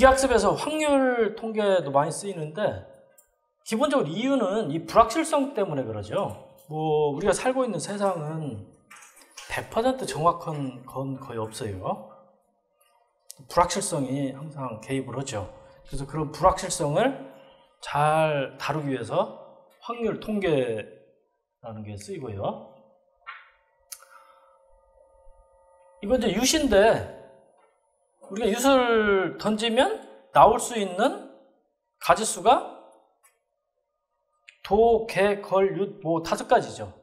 기계학습에서 확률 통계도 많이 쓰이는데 기본적으로 이유는 이 불확실성 때문에 그러죠. 뭐 우리가 살고 있는 세상은 100% 정확한 건 거의 없어요. 불확실성이 항상 개입을 하죠. 그래서 그런 불확실성을 잘 다루기 위해서 확률 통계라는 게 쓰이고요. 이건 이제 윷인데 우리가 윷을 던지면 나올 수 있는 가지수가 도, 개, 걸, 윷, 뭐 5가지죠.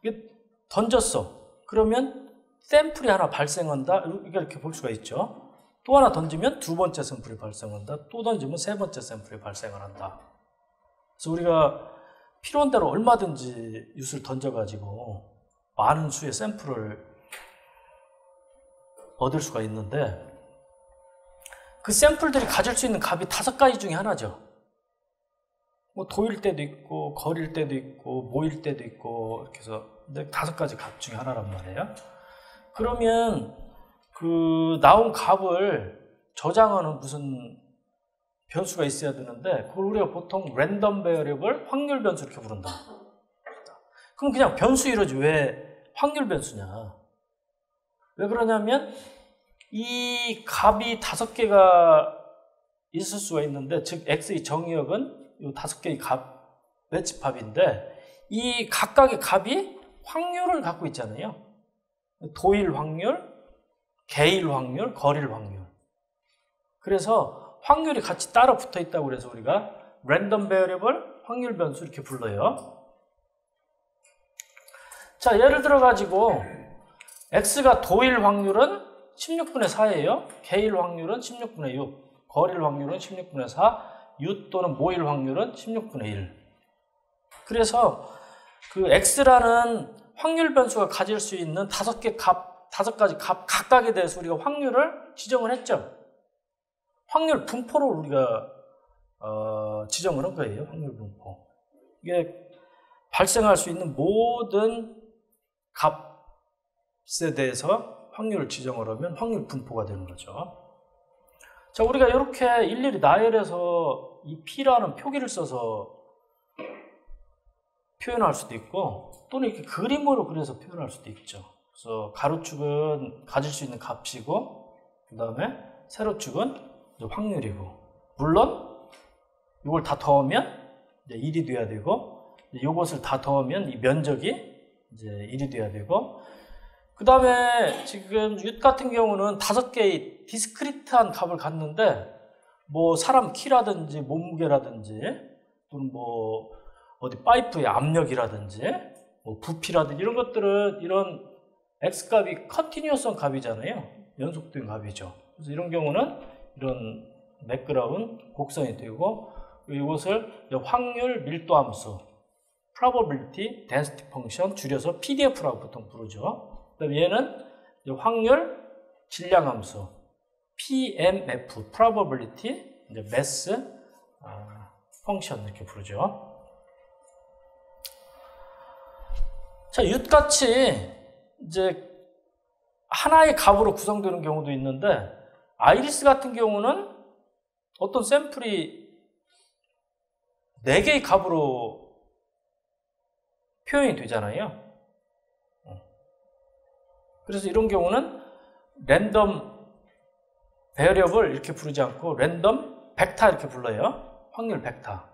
이게 던졌어. 그러면 샘플이 하나 발생한다. 이렇게 볼 수가 있죠. 또 하나 던지면 두 번째 샘플이 발생한다. 또 던지면 세 번째 샘플이 발생을 한다. 그래서 우리가 필요한 대로 얼마든지 윷을 던져가지고 많은 수의 샘플을 얻을 수가 있는데 그 샘플들이 가질 수 있는 값이 5가지 중에 하나죠. 뭐 도일 때도 있고 거릴 때도 있고 모일 때도 있고 이렇게 해서 5가지 값 중에 하나란 말이에요. 그러면 그 나온 값을 저장하는 무슨 변수가 있어야 되는데 그걸 우리가 보통 랜덤 베어리블 확률 변수 이렇게 부른다. 그럼 그냥 변수 이러지 왜 확률 변수냐? 왜 그러냐면 이 값이 5개가 있을 수가 있는데 즉 x의 정의역은 이 5개의 값의 집합인데 이 각각의 값이 확률을 갖고 있잖아요. 도일 확률, 개일 확률, 거릴 확률. 그래서 확률이 같이 따로 붙어 있다고 그래서 우리가 랜덤 베어리블 확률 변수 이렇게 불러요. 자, 예를 들어 가지고 x가 도일 확률은 16분의 4예요. 개일 확률은 16분의 6, 거릴 확률은 16분의 4, 윷 또는 모일 확률은 16분의 1. 그래서 그 x라는 확률 변수가 가질 수 있는 5가지 값 각각에 대해서 우리가 확률을 지정을 했죠. 확률 분포를 우리가 지정을 한 거예요. 확률 분포. 이게 발생할 수 있는 모든 값에 대해서 확률을 지정을 하면 확률 분포가 되는 거죠. 자, 우리가 이렇게 일일이 나열해서 이 P라는 표기를 써서 표현할 수도 있고 또는 이렇게 그림으로 그려서 표현할 수도 있죠. 그래서 가로축은 가질 수 있는 값이고 그 다음에 세로축은 이제 확률이고 물론 이걸 다 더하면 이제 1이 돼야 되고 이것을 다 더하면 이 면적이 이제 1이 돼야 되고 그 다음에 지금 윷 같은 경우는 5개의 디스크리트한 값을 갖는데 뭐 사람 키라든지 몸무게라든지 또는 뭐 어디 파이프의 압력이라든지 뭐 부피라든지 이런 것들은 이런 x값이 컨티뉴어성 값이잖아요. 연속된 값이죠. 그래서 이런 경우는 이런 매끄러운 곡선이 되고 이것을 확률 밀도 함수 probability density function 줄여서 PDF라고 보통 부르죠. 그다음 얘는 확률 질량 함수 PMF probability 이제 mass function 이렇게 부르죠. 자, 윷같이 이제 하나의 값으로 구성되는 경우도 있는데 아이리스 같은 경우는 어떤 샘플이 4개의 값으로 표현이 되잖아요. 그래서 이런 경우는 랜덤 베어리블 이렇게 부르지 않고 랜덤 벡터 이렇게 불러요. 확률 벡터.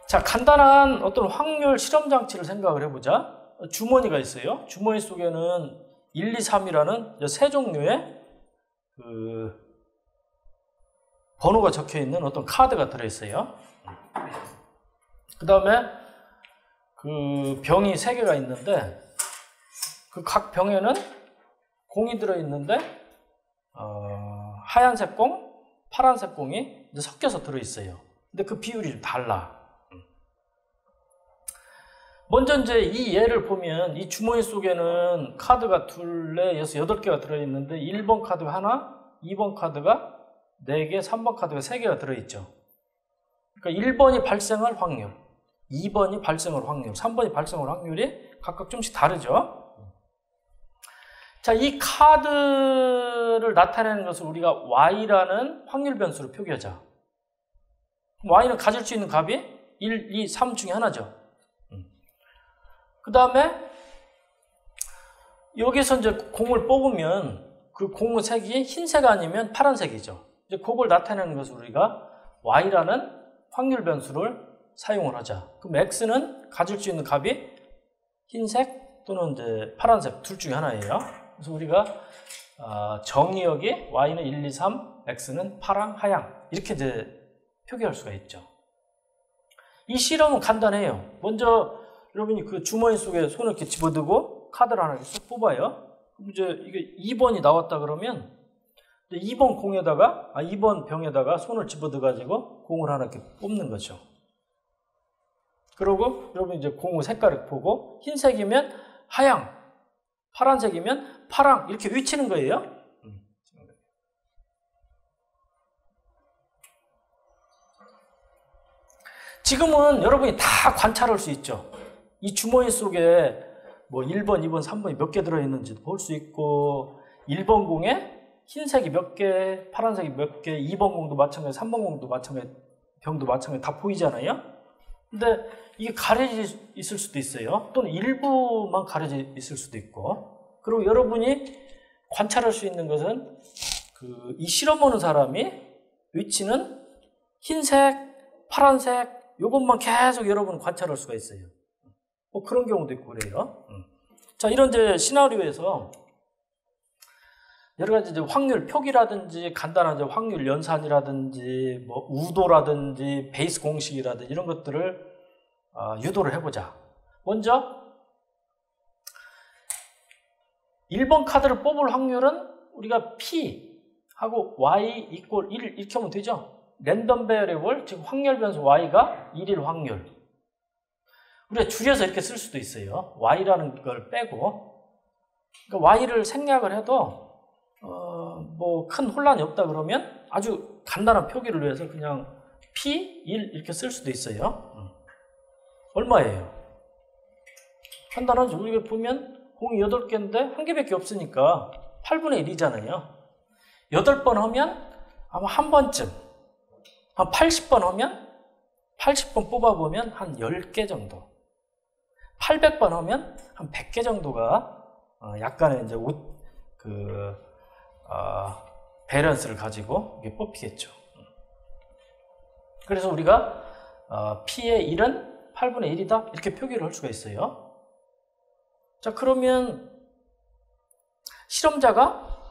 자, 간단한 어떤 확률 실험 장치를 생각을 해보자. 주머니가 있어요. 주머니 속에는 1, 2, 3이라는 세 종류의 번호가 적혀 있는 어떤 카드가 들어있어요. 그 다음에 그 병이 3개가 있는데 그 각 병에는 공이 들어있는데 하얀색 공, 파란색 공이 이제 섞여서 들어있어요. 근데 그 비율이 좀 달라. 먼저 이제 이 예를 보면 이 주머니 속에는 카드가 2, 4, 6, 8개가 들어있는데 1번 카드가 하나, 2번 카드가 4개, 3번 카드가 3개가 들어있죠. 그러니까 1번이 발생할 확률, 2번이 발생할 확률, 3번이 발생할 확률이 각각 좀씩 다르죠. 자, 이 카드를 나타내는 것을 우리가 y라는 확률 변수로 표기하자. y는 가질 수 있는 값이 1, 2, 3 중에 하나죠. 그 다음에 여기서 이제 공을 뽑으면 그 공의 색이 흰색 아니면 파란색이죠. 이제 그걸 나타내는 것을 우리가 y라는 확률 변수를 사용을 하자. 그럼 x는 가질 수 있는 값이 흰색 또는 이제 파란색 둘 중에 하나예요. 그래서 우리가 정의역이 y는 1, 2, 3, x는 파랑, 하양 이렇게 이제 표기할 수가 있죠. 이 실험은 간단해요. 먼저 여러분이 그 주머니 속에 손을 이렇게 집어넣고 카드를 하나 쏙 뽑아요. 그럼 이제 이게 2번이 나왔다 그러면 2번 공에다가 2번 병에다가 손을 집어넣어 가지고 공을 하나 이렇게 뽑는 거죠. 그리고 여러분 이제 공의 색깔을 보고 흰색이면 하양, 파란색이면 파랑 이렇게 외치는 거예요. 지금은 여러분이 다 관찰할 수 있죠. 이 주머니 속에 뭐 1번, 2번, 3번이 몇 개 들어있는지도 볼 수 있고 1번 공에 흰색이 몇 개, 파란색이 몇 개, 2번 공도 마찬가지, 3번 공도 마찬가지, 병도 마찬가지 다 보이잖아요. 근데 이게 가려져 있을 수도 있어요. 또는 일부만 가려져 있을 수도 있고. 그리고 여러분이 관찰할 수 있는 것은 이 실험 보는 사람이 위치는 흰색, 파란색 이것만 계속 여러분 관찰할 수가 있어요. 뭐 그런 경우도 있고 그래요. 자, 이런 이제 시나리오에서 여러 가지 이제 확률 표기라든지 간단한 이제 확률 연산이라든지 뭐 우도라든지 베이스 공식이라든지 이런 것들을 유도를 해보자. 먼저 1번 카드를 뽑을 확률은 우리가 P 하고 Y 이퀄 1 이렇게 하면 되죠. 랜덤 베리어블, 즉 확률 변수 Y가 1일 확률. 우리가 줄여서 이렇게 쓸 수도 있어요. Y라는 걸 빼고. 그러니까 Y를 생략을 해도 뭐 큰 혼란이 없다 그러면 아주 간단한 표기를 위해서 그냥 P1 이렇게 쓸 수도 있어요. 얼마예요? 간단하죠. 우리가 보면 공이 8개인데 1개밖에 없으니까 8분의 1이잖아요. 8번 하면 아마 한 번쯤, 한 80번 하면 80번 뽑아보면 한 10개 정도. 800번 하면 한 100개 정도가 약간의 이제 밸런스를 가지고 이게 뽑히겠죠. 그래서 우리가 P의 1은 8분의 1이다 이렇게 표기를 할 수가 있어요. 자, 그러면 실험자가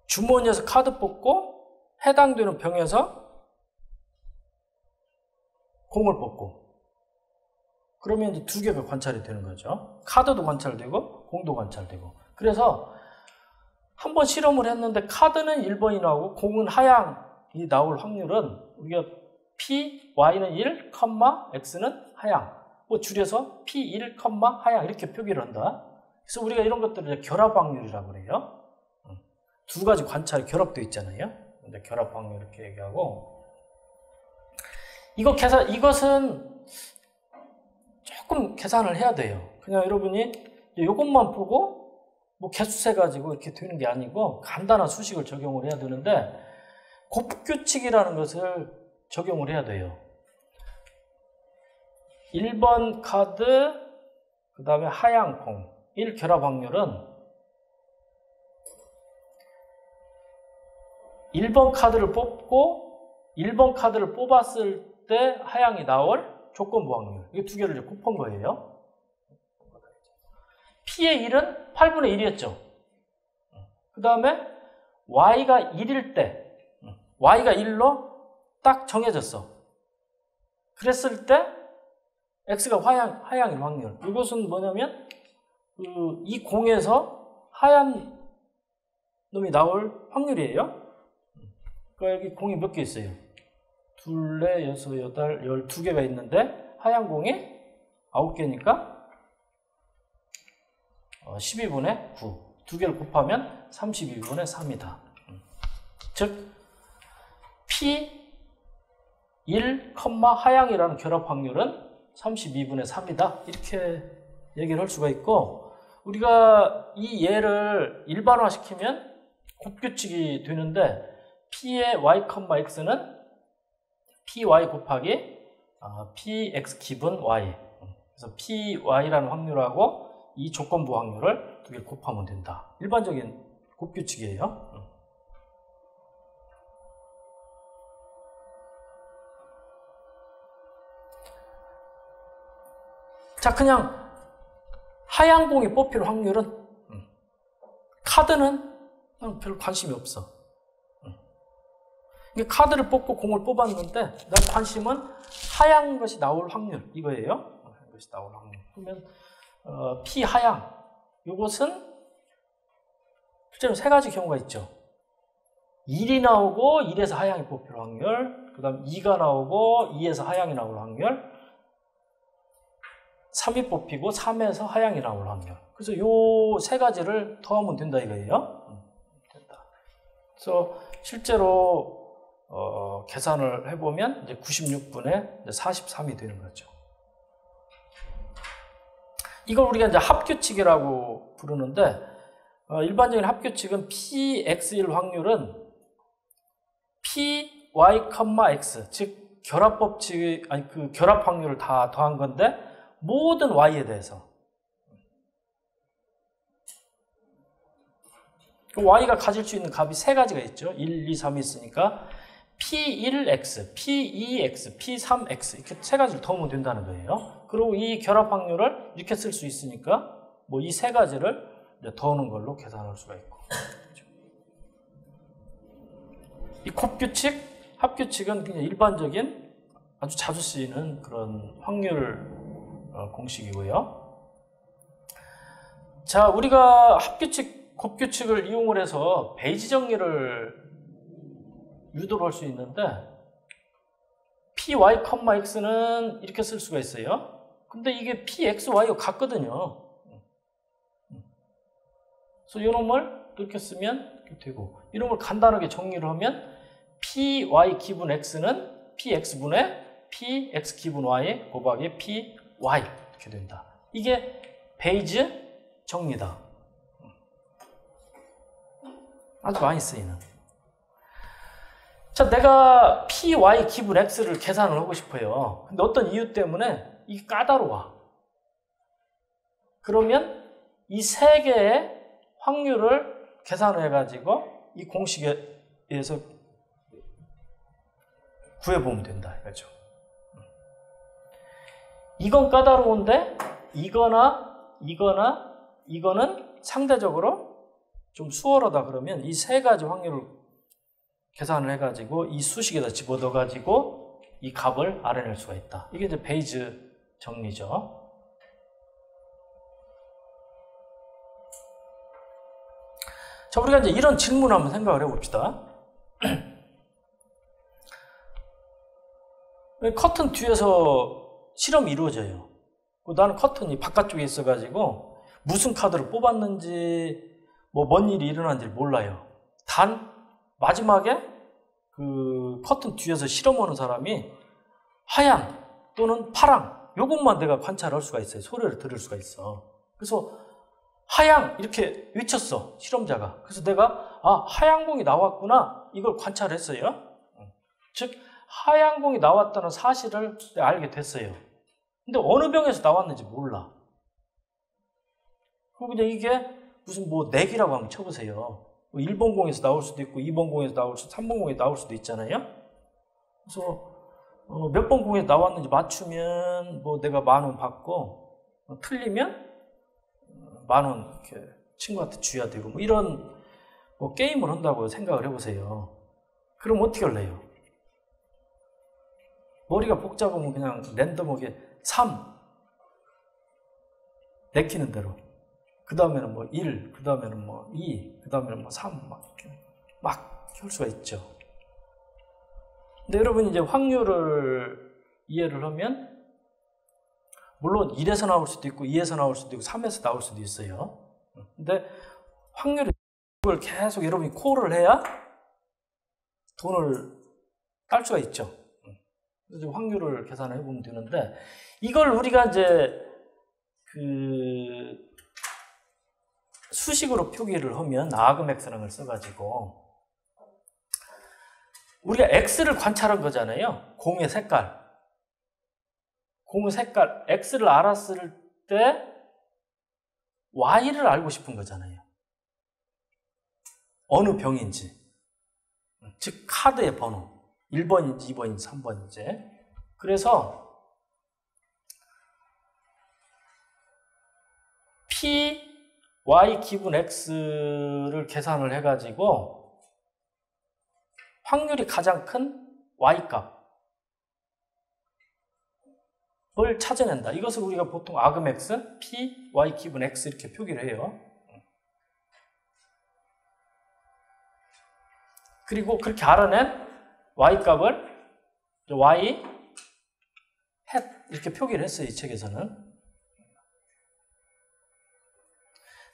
주머니에서 카드 뽑고 해당되는 병에서 공을 뽑고 그러면 이제 두 개가 관찰이 되는 거죠. 카드도 관찰되고 공도 관찰되고. 그래서 한번 실험을 했는데 카드는 1번이 나오고 공은 하양이 나올 확률은 우리가 P, Y는 1, X는 하양. 뭐 줄여서 P1, 하양 이렇게 표기를 한다. 그래서 우리가 이런 것들을 결합 확률이라고 그래요. 두 가지 관찰이 결합되어 있잖아요. 근데 결합 확률 이렇게 얘기하고. 이것은 조금 계산을 해야 돼요. 그냥 여러분이 이것만 보고 뭐 개수 가지고 이렇게 되는 게 아니고 간단한 수식을 적용을 해야 되는데 곱규칙이라는 것을 적용을 해야 돼요. 1번 카드, 그 다음에 하양 공, 1 결합 확률은 1번 카드를 뽑고 1번 카드를 뽑았을 때 하양이 나올 조건부 확률. 이게 두 개를 이제 곱한 거예요. P의 1은 8분의 1이었죠. 그 다음에 Y가 1일 때, Y가 1로 딱 정해졌어. 그랬을 때 X가 하양일 확률. 이것은 뭐냐면 이 공에서 하얀 놈이 나올 확률이에요. 그러니까 여기 공이 몇 개 있어요? 2, 4, 6, 8, 12개가 있는데 하얀 공이 9개니까 12분의 9. 두 개를 곱하면 32분의 3이다. 즉 P1, 하양이라는 결합 확률은 32분의 3이다. 이렇게 얘기를 할 수가 있고, 우리가 이 예를 일반화시키면 곱규칙이 되는데, P의 y, x는 Py 곱하기 Px 기분 y. 그래서 Py라는 확률하고 이 조건부 확률을 두 개 곱하면 된다. 일반적인 곱규칙이에요. 자, 그냥 하얀 공이 뽑힐 확률은 카드는 그냥 별로 관심이 없어. 카드를 뽑고 공을 뽑았는데 난 관심은 하얀 것이 나올 확률 이거예요. 하얀 것이 나올 확률. 그러면 P 하양 이것은 실제로 세 가지 경우가 있죠. 1이 나오고 1에서 하양이 뽑힐 확률, 그 다음 2가 나오고 2에서 하양이 나올 확률, 3이 뽑히고 3에서 하양이 나올 확률. 그래서 요 세 가지를 더하면 된다 이거예요. 된다. 그래서 실제로 계산을 해보면 이제 96분의 43이 되는 거죠. 이걸 우리가 이제 합규칙이라고 부르는데, 일반적인 합규칙은 Px일 확률은 Py, x, 즉 결합법칙, 아니 그 결합 확률을 다 더한 건데 모든 y에 대해서 y가 가질 수 있는 값이 세 가지가 있죠. 1, 2, 3이 있으니까 P1x, P2x, P3x 이렇게 세 가지를 더하면 된다는 거예요. 그리고 이 결합 확률을 이렇게 쓸 수 있으니까 뭐 이 세 가지를 더하는 걸로 계산할 수가 있고. 이 곱규칙, 합규칙은 그냥 일반적인 아주 자주 쓰이는 그런 확률 공식이고요. 자, 우리가 합규칙, 곱규칙을 이용을 해서 베이지 정리를 유도를 할 수 있는데 Py, x는 이렇게 쓸 수가 있어요. 근데 이게 Pxy가 같거든요. 그래서 이놈을 이렇게 쓰면 이렇게 되고, 이놈을 간단하게 정리를 하면 Py 기분 x는 Px분의 Px 기분 y 곱하기 Py 이렇게 된다. 이게 베이지 정리다. 아주 많이 쓰이는. 자, 내가 Py 기분 x를 계산을 하고 싶어요. 근데 어떤 이유 때문에 이게 까다로워. 그러면 이 세 개의 확률을 계산해가지고 이 공식에 의해서 구해보면 된다 이거죠. 이건 까다로운데 이거는 상대적으로 좀 수월하다 그러면 이 세 가지 확률을 계산을 해가지고 이 수식에다 집어넣어가지고 이 값을 알아낼 수가 있다. 이게 이제 베이지 정리죠. 자, 우리가 이제 이런 질문 한번 생각을 해봅시다. 커튼 뒤에서 실험이 이루어져요. 나는 커튼이 바깥쪽에 있어가지고 무슨 카드를 뽑았는지 뭐 뭔 일이 일어난지 몰라요. 단 마지막에 그 커튼 뒤에서 실험하는 사람이 하양 또는 파랑 요것만 내가 관찰할 수가 있어요. 소리를 들을 수가 있어. 그래서 하양 이렇게 외쳤어, 실험자가. 그래서 내가 하양 공이 나왔구나 이걸 관찰했어요. 즉 하양 공이 나왔다는 사실을 알게 됐어요. 근데 어느 병에서 나왔는지 몰라. 그리고 이제 이게 무슨 뭐 내기라고 한번 쳐보세요. 1번 공에서 나올 수도 있고 2번 공에서 나올 수도, 3번 공에서 나올 수도 있잖아요. 그래서 몇 번 공에서 나왔는지 맞추면 뭐 내가 10,000원 받고, 틀리면 10,000원 이렇게 친구한테 줘야 되고, 뭐 이런 뭐 게임을 한다고 생각을 해보세요. 그럼 어떻게 할래요? 머리가 복잡하면 그냥 랜덤하게 3 내키는 대로, 그 다음에는 뭐 1, 그 다음에는 뭐 2, 그 다음에는 뭐 3 막 할 수가 있죠. 근데 여러분 이제 확률을 이해를 하면 물론 1에서 나올 수도 있고 2에서 나올 수도 있고 3에서 나올 수도 있어요. 근데 확률을 계속 여러분이 콜을 해야 돈을 딸 수가 있죠. 그래서 확률을 계산해 보면 되는데, 이걸 우리가 이제 그 수식으로 표기를 하면 아그맥스라는 걸 써가지고 우리가 X를 관찰한 거잖아요. 공의 색깔. 공의 색깔 X를 알았을 때 Y를 알고 싶은 거잖아요. 어느 병인지. 즉 카드의 번호. 1번인지 2번인지 3번인지. 그래서 P, Y 기분 X를 계산을 해가지고 확률이 가장 큰 Y값을 찾아낸다. 이것을 우리가 보통 아그맥스, P, Y 기분 X 이렇게 표기를 해요. 그리고 그렇게 알아낸 Y값을 Y 햇 이렇게 표기를 했어요. 이 책에서는.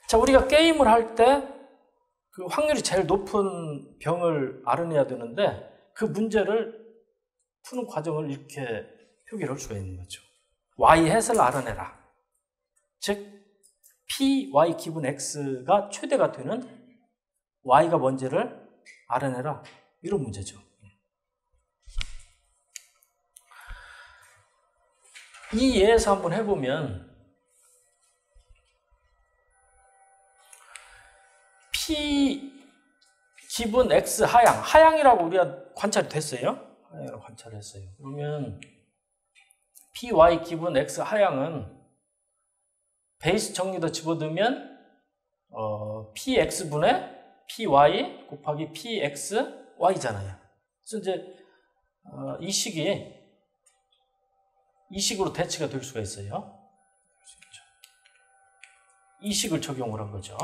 자, 우리가 게임을 할 때 그 확률이 제일 높은 병을 알아내야 되는데 그 문제를 푸는 과정을 이렇게 표기를 할 수가 있는 거죠. Y 햇을 알아내라. 즉 P, Y 기분 X가 최대가 되는 Y가 뭔지를 알아내라. 이런 문제죠. 이 예에서 한번 해보면 P 기분 X 하향이라고 우리가 관찰이 됐어요. 하향이라고 관찰을 했어요. 그러면 P, Y 기분 X 하향은 베이스 정리도 집어넣으면 PX분의 PY 곱하기 PXY잖아요. 그래서 이제 이 식으로 대치가 될 수가 있어요. 이 식을 적용을 한 거죠.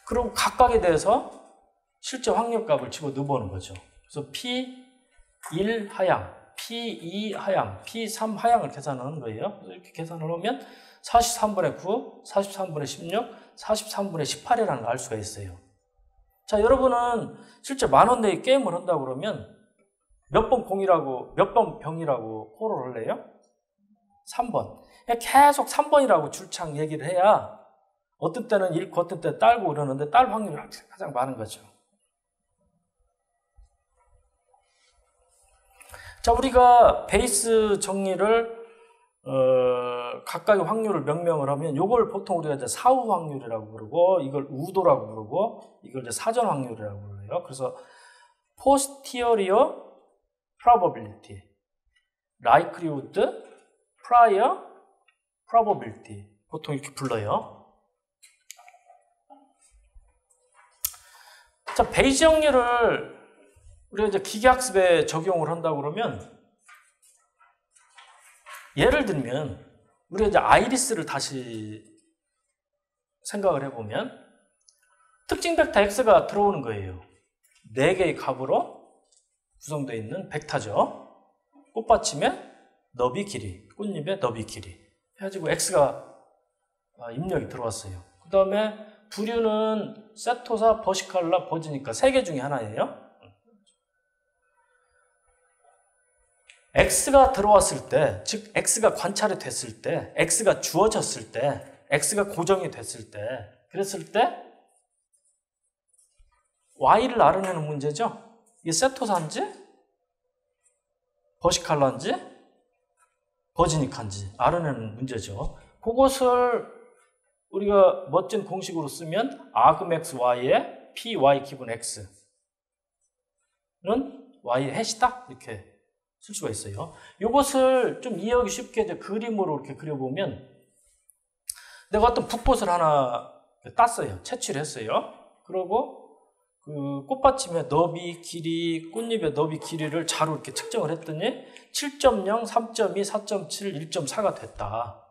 그리고 각각에 대해서 실제 확률값을 집어넣어 보는 거죠. 그래서 P1 하향, P2 하향, P3 하향을 계산하는 거예요. 이렇게 계산을 하면 43분의 9, 43분의 16, 43분의 18이라는 걸 알 수가 있어요. 자, 여러분은 실제 만원 내에 게임을 한다고 그러면 몇 번 공이라고, 몇 번 병이라고 호로를 할래요? 3번. 계속 3번이라고 줄창 얘기를 해야 어떤 때는 읽고 어떤 때는 딸고 그러는데 딸 확률이 가장 많은 거죠. 자, 우리가 베이스 정리를 각각의 확률을 명명을 하면 이걸 보통 우리가 이제 사후 확률이라고 부르고 이걸 우도라고 부르고 이걸 이제 사전 확률이라고 불러요. 그래서 posterior probability, likelihood, prior probability 보통 이렇게 불러요. 자, 베이스 정리를 우리가 이제 기계학습에 적용을 한다고 그러면 예를 들면 우리가 이제 아이리스를 다시 생각을 해보면 특징 벡터 X가 들어오는 거예요. 4개의 값으로 구성되어 있는 벡터죠. 꽃받침의 너비 길이, 꽃잎의 너비 길이 해가지고 X가 입력이 들어왔어요. 그 다음에 부류는 세토사, 버시칼라, 버즈니까 3개 중에 하나예요. X가 들어왔을 때, 즉 X가 관찰이 됐을 때, X가 주어졌을 때, X가 고정이 됐을 때, 그랬을 때 Y를 알아내는 문제죠. 이게 세토사인지, 버시칼라인지, 버즈니카인지 알아내는 문제죠. 그것을 우리가 멋진 공식으로 쓰면 아그맥스 Y의 PY 기분 X는 Y의 햇이다 이렇게 쓸 수가 있어요. 이것을 좀 이해하기 쉽게 이제 그림으로 이렇게 그려보면 내가 어떤 북봇을 하나 땄어요. 채취를 했어요. 그리고 그 꽃받침의 너비 길이, 꽃잎의 너비 길이를 자로 이렇게 측정을 했더니 7.0, 3.2, 4.7, 1.4가 됐다.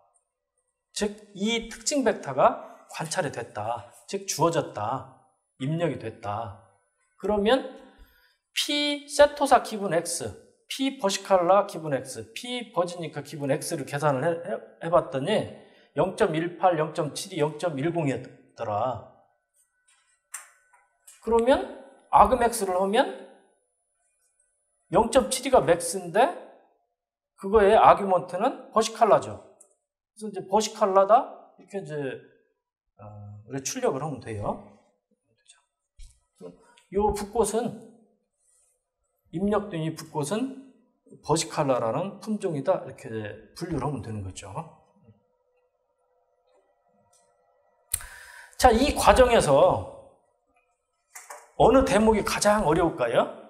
즉, 이 특징 벡터가 관찰이 됐다. 즉, 주어졌다. 입력이 됐다. 그러면 P 세토사 기분 X, P 버시칼라 기분 X, P 버지니카 기분 X를 계산을 해봤더니 0.18, 0.72, 0.10이었더라. 그러면 아그맥스를 하면 0.72가 맥스인데 그거의 아규먼트는 버시칼라죠. 그래서 이제 버시칼라다 이렇게 이제 우리 출력을 하면 돼요. 이 붓꽃은 입력된 이 붓꽃은 버시칼라라는 품종이다 이렇게 분류를 하면 되는 거죠. 자, 이 과정에서 어느 대목이 가장 어려울까요?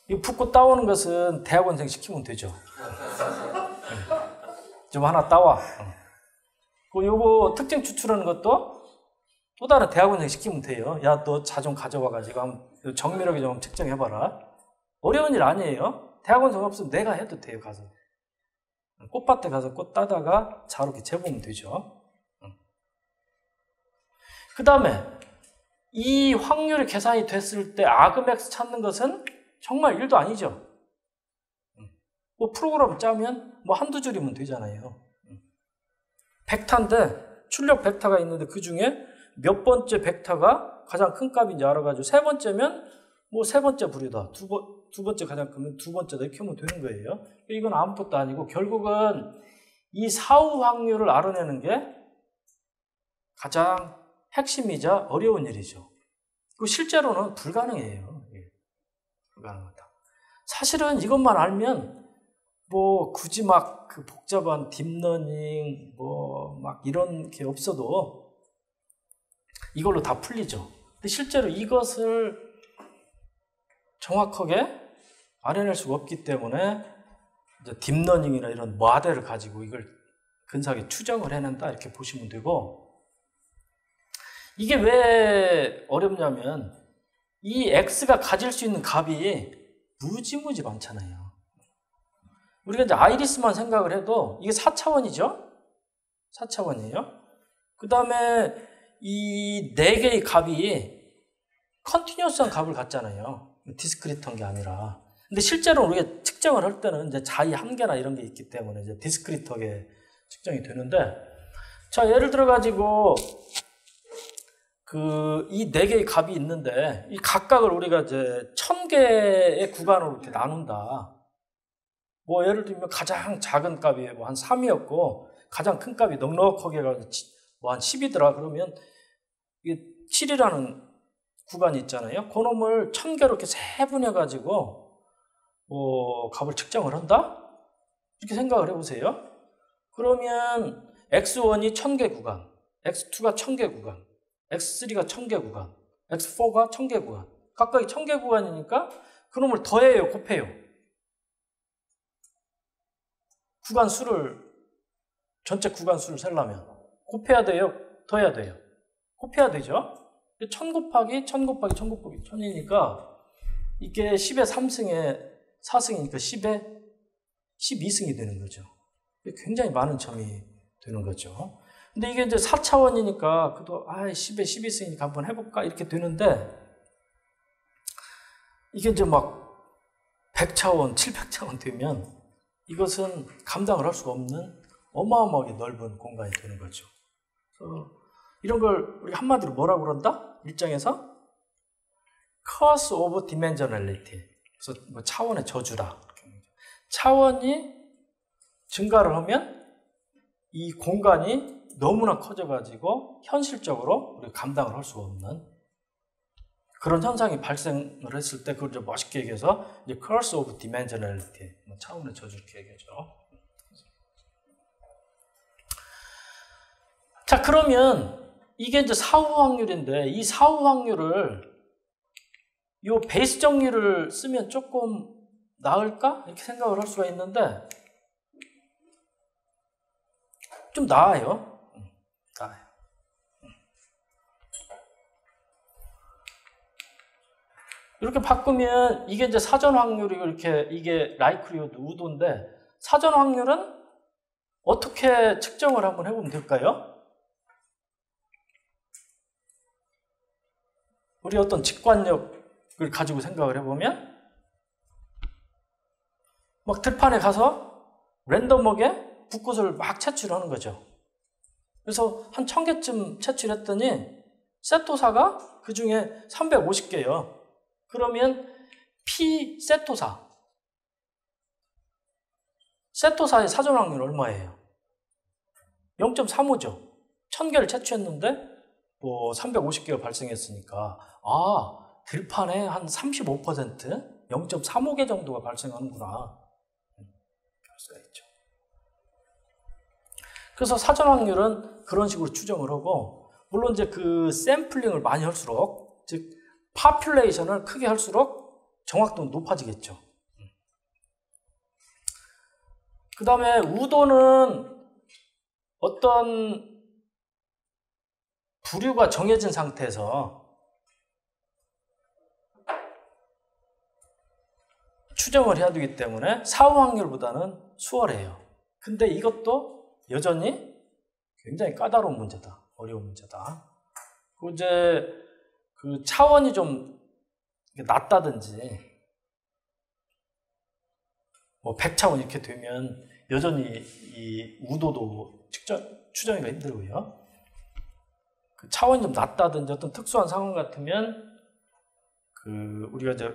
이 붓꽃 따오는 것은 대학원생 시키면 되죠. 좀 하나 따와. 그리고 요거 특징 추출하는 것도 또 다른 대학원생 시키면 돼요. 야, 너 자 좀 가져와가지고 한번 정밀하게 좀 측정해봐라. 어려운 일 아니에요. 대학원생 없으면 내가 해도 돼요, 가서. 꽃밭에 가서 꽃 따다가 자로 이렇게 재보면 되죠. 그 다음에 이 확률이 계산이 됐을 때 아그맥스 찾는 것은 정말 일도 아니죠. 뭐 프로그램 짜면 뭐 한두 줄이면 되잖아요. 벡터인데 출력 벡터가 있는데 그 중에 몇 번째 벡터가 가장 큰 값인지 알아가지고 세 번째면 뭐 세 번째 부류다. 두 번째 가장 크면 두 번째다. 이렇게 하면 되는 거예요. 이건 아무것도 아니고 결국은 이 사후 확률을 알아내는 게 가장 핵심이자 어려운 일이죠. 그 실제로는 불가능해요. 불가능하다. 사실은 이것만 알면 뭐 굳이 막 그 복잡한 딥러닝 뭐 막 이런 게 없어도 이걸로 다 풀리죠. 근데 실제로 이것을 정확하게 알아낼 수가 없기 때문에 이제 딥러닝이나 이런 모델을 가지고 이걸 근사하게 추정을 해낸다 이렇게 보시면 되고, 이게 왜 어렵냐면 이 x가 가질 수 있는 값이 무지무지 많잖아요. 우리가 이제 아이리스만 생각을 해도 이게 4차원이죠? 4차원이에요. 그 다음에 이 4개의 값이 컨티뉴어스한 값을 갖잖아요. 디스크리트한 게 아니라. 근데 실제로 우리가 측정을 할 때는 이제 자의 한계나 이런 게 있기 때문에 이제 디스크리트하게 측정이 되는데, 자, 예를 들어가지고 이 4개의 값이 있는데 이 각각을 우리가 이제 1000개의 구간으로 이렇게 나눈다. 뭐 예를 들면 가장 작은 값이 뭐 한 3이었고 가장 큰 값이 넉넉하게 뭐 한 10이더라. 그러면 이게 7이라는 구간이 있잖아요. 그놈을 1000개로 이렇게 세분해 가지고 뭐 값을 측정을 한다? 이렇게 생각을 해보세요. 그러면 x1이 1000개 구간, x2가 1000개 구간, x3가 1000개 구간, x4가 1000개 구간, 각각이 1000개 구간이니까 그놈을 더해요, 곱해요? 구간 수를, 전체 구간 수를 세려면 곱해야 돼요? 더해야 돼요? 곱해야 되죠? 1000 곱하기 1000 곱하기 1000 곱하기 1000이니까 이게 10의 3승에 4승이니까 10의 12승이 되는 거죠. 굉장히 많은 점이 되는 거죠. 근데 이게 이제 4차원이니까 그래도 10에 12승이니까 한번 해볼까 이렇게 되는데, 이게 이제 막 100차원, 700차원 되면 이것은 감당을 할 수가 없는 어마어마하게 넓은 공간이 되는 거죠. 그래서 이런 걸 우리 한마디로 뭐라고 그런다? 일정에서 curse of dimensionality. 그래서 뭐 차원의 저주다. 차원이 증가를 하면 이 공간이 너무나 커져가지고 현실적으로 우리가 감당을 할 수가 없는 그런 현상이 발생을 했을 때 그걸 이제 멋있게 얘기해서 이제 curse of dimensionality, 차원의 저주 이렇게 얘기하죠. 자, 그러면 이게 이제 사후 확률인데 이 사후 확률을 요 베이스 정리를 쓰면 조금 나을까? 이렇게 생각을 할 수가 있는데 좀 나아요. 나아요. 이렇게 바꾸면 이게 이제 사전 확률이 이렇게 이게 라이클리후드 우도인데 사전 확률은 어떻게 측정을 한번 해보면 될까요? 우리 어떤 직관력을 가지고 생각을 해보면 막 들판에 가서 랜덤하게 붓꽃을 막 채취를 하는 거죠. 그래서 한 1000개쯤 채취를 했더니 세토사가 그 중에 350개예요. 그러면 P 세토사의 사전 확률 얼마예요? 0.35죠. 1000개를 채취했는데 뭐 350개가 발생했으니까 들판에 한 35%, 0.35개 정도가 발생하는구나. 알 수가 있죠. 그래서 사전 확률은 그런 식으로 추정을 하고, 물론 이제 그 샘플링을 많이 할수록, 즉 파퓰레이션을 크게 할수록 정확도는 높아지겠죠. 그 다음에 우도는 어떤 부류가 정해진 상태에서 추정을 해야 되기 때문에 사후 확률보다는 수월해요. 근데 이것도 여전히 굉장히 까다로운 문제다. 어려운 문제다. 그리고 이제 그 차원이 좀 낮다든지 뭐 100차원 이렇게 되면 여전히 이 우도도 추정하기가 힘들고요. 그 차원이 좀 낮다든지 어떤 특수한 상황 같으면 그 우리가 이제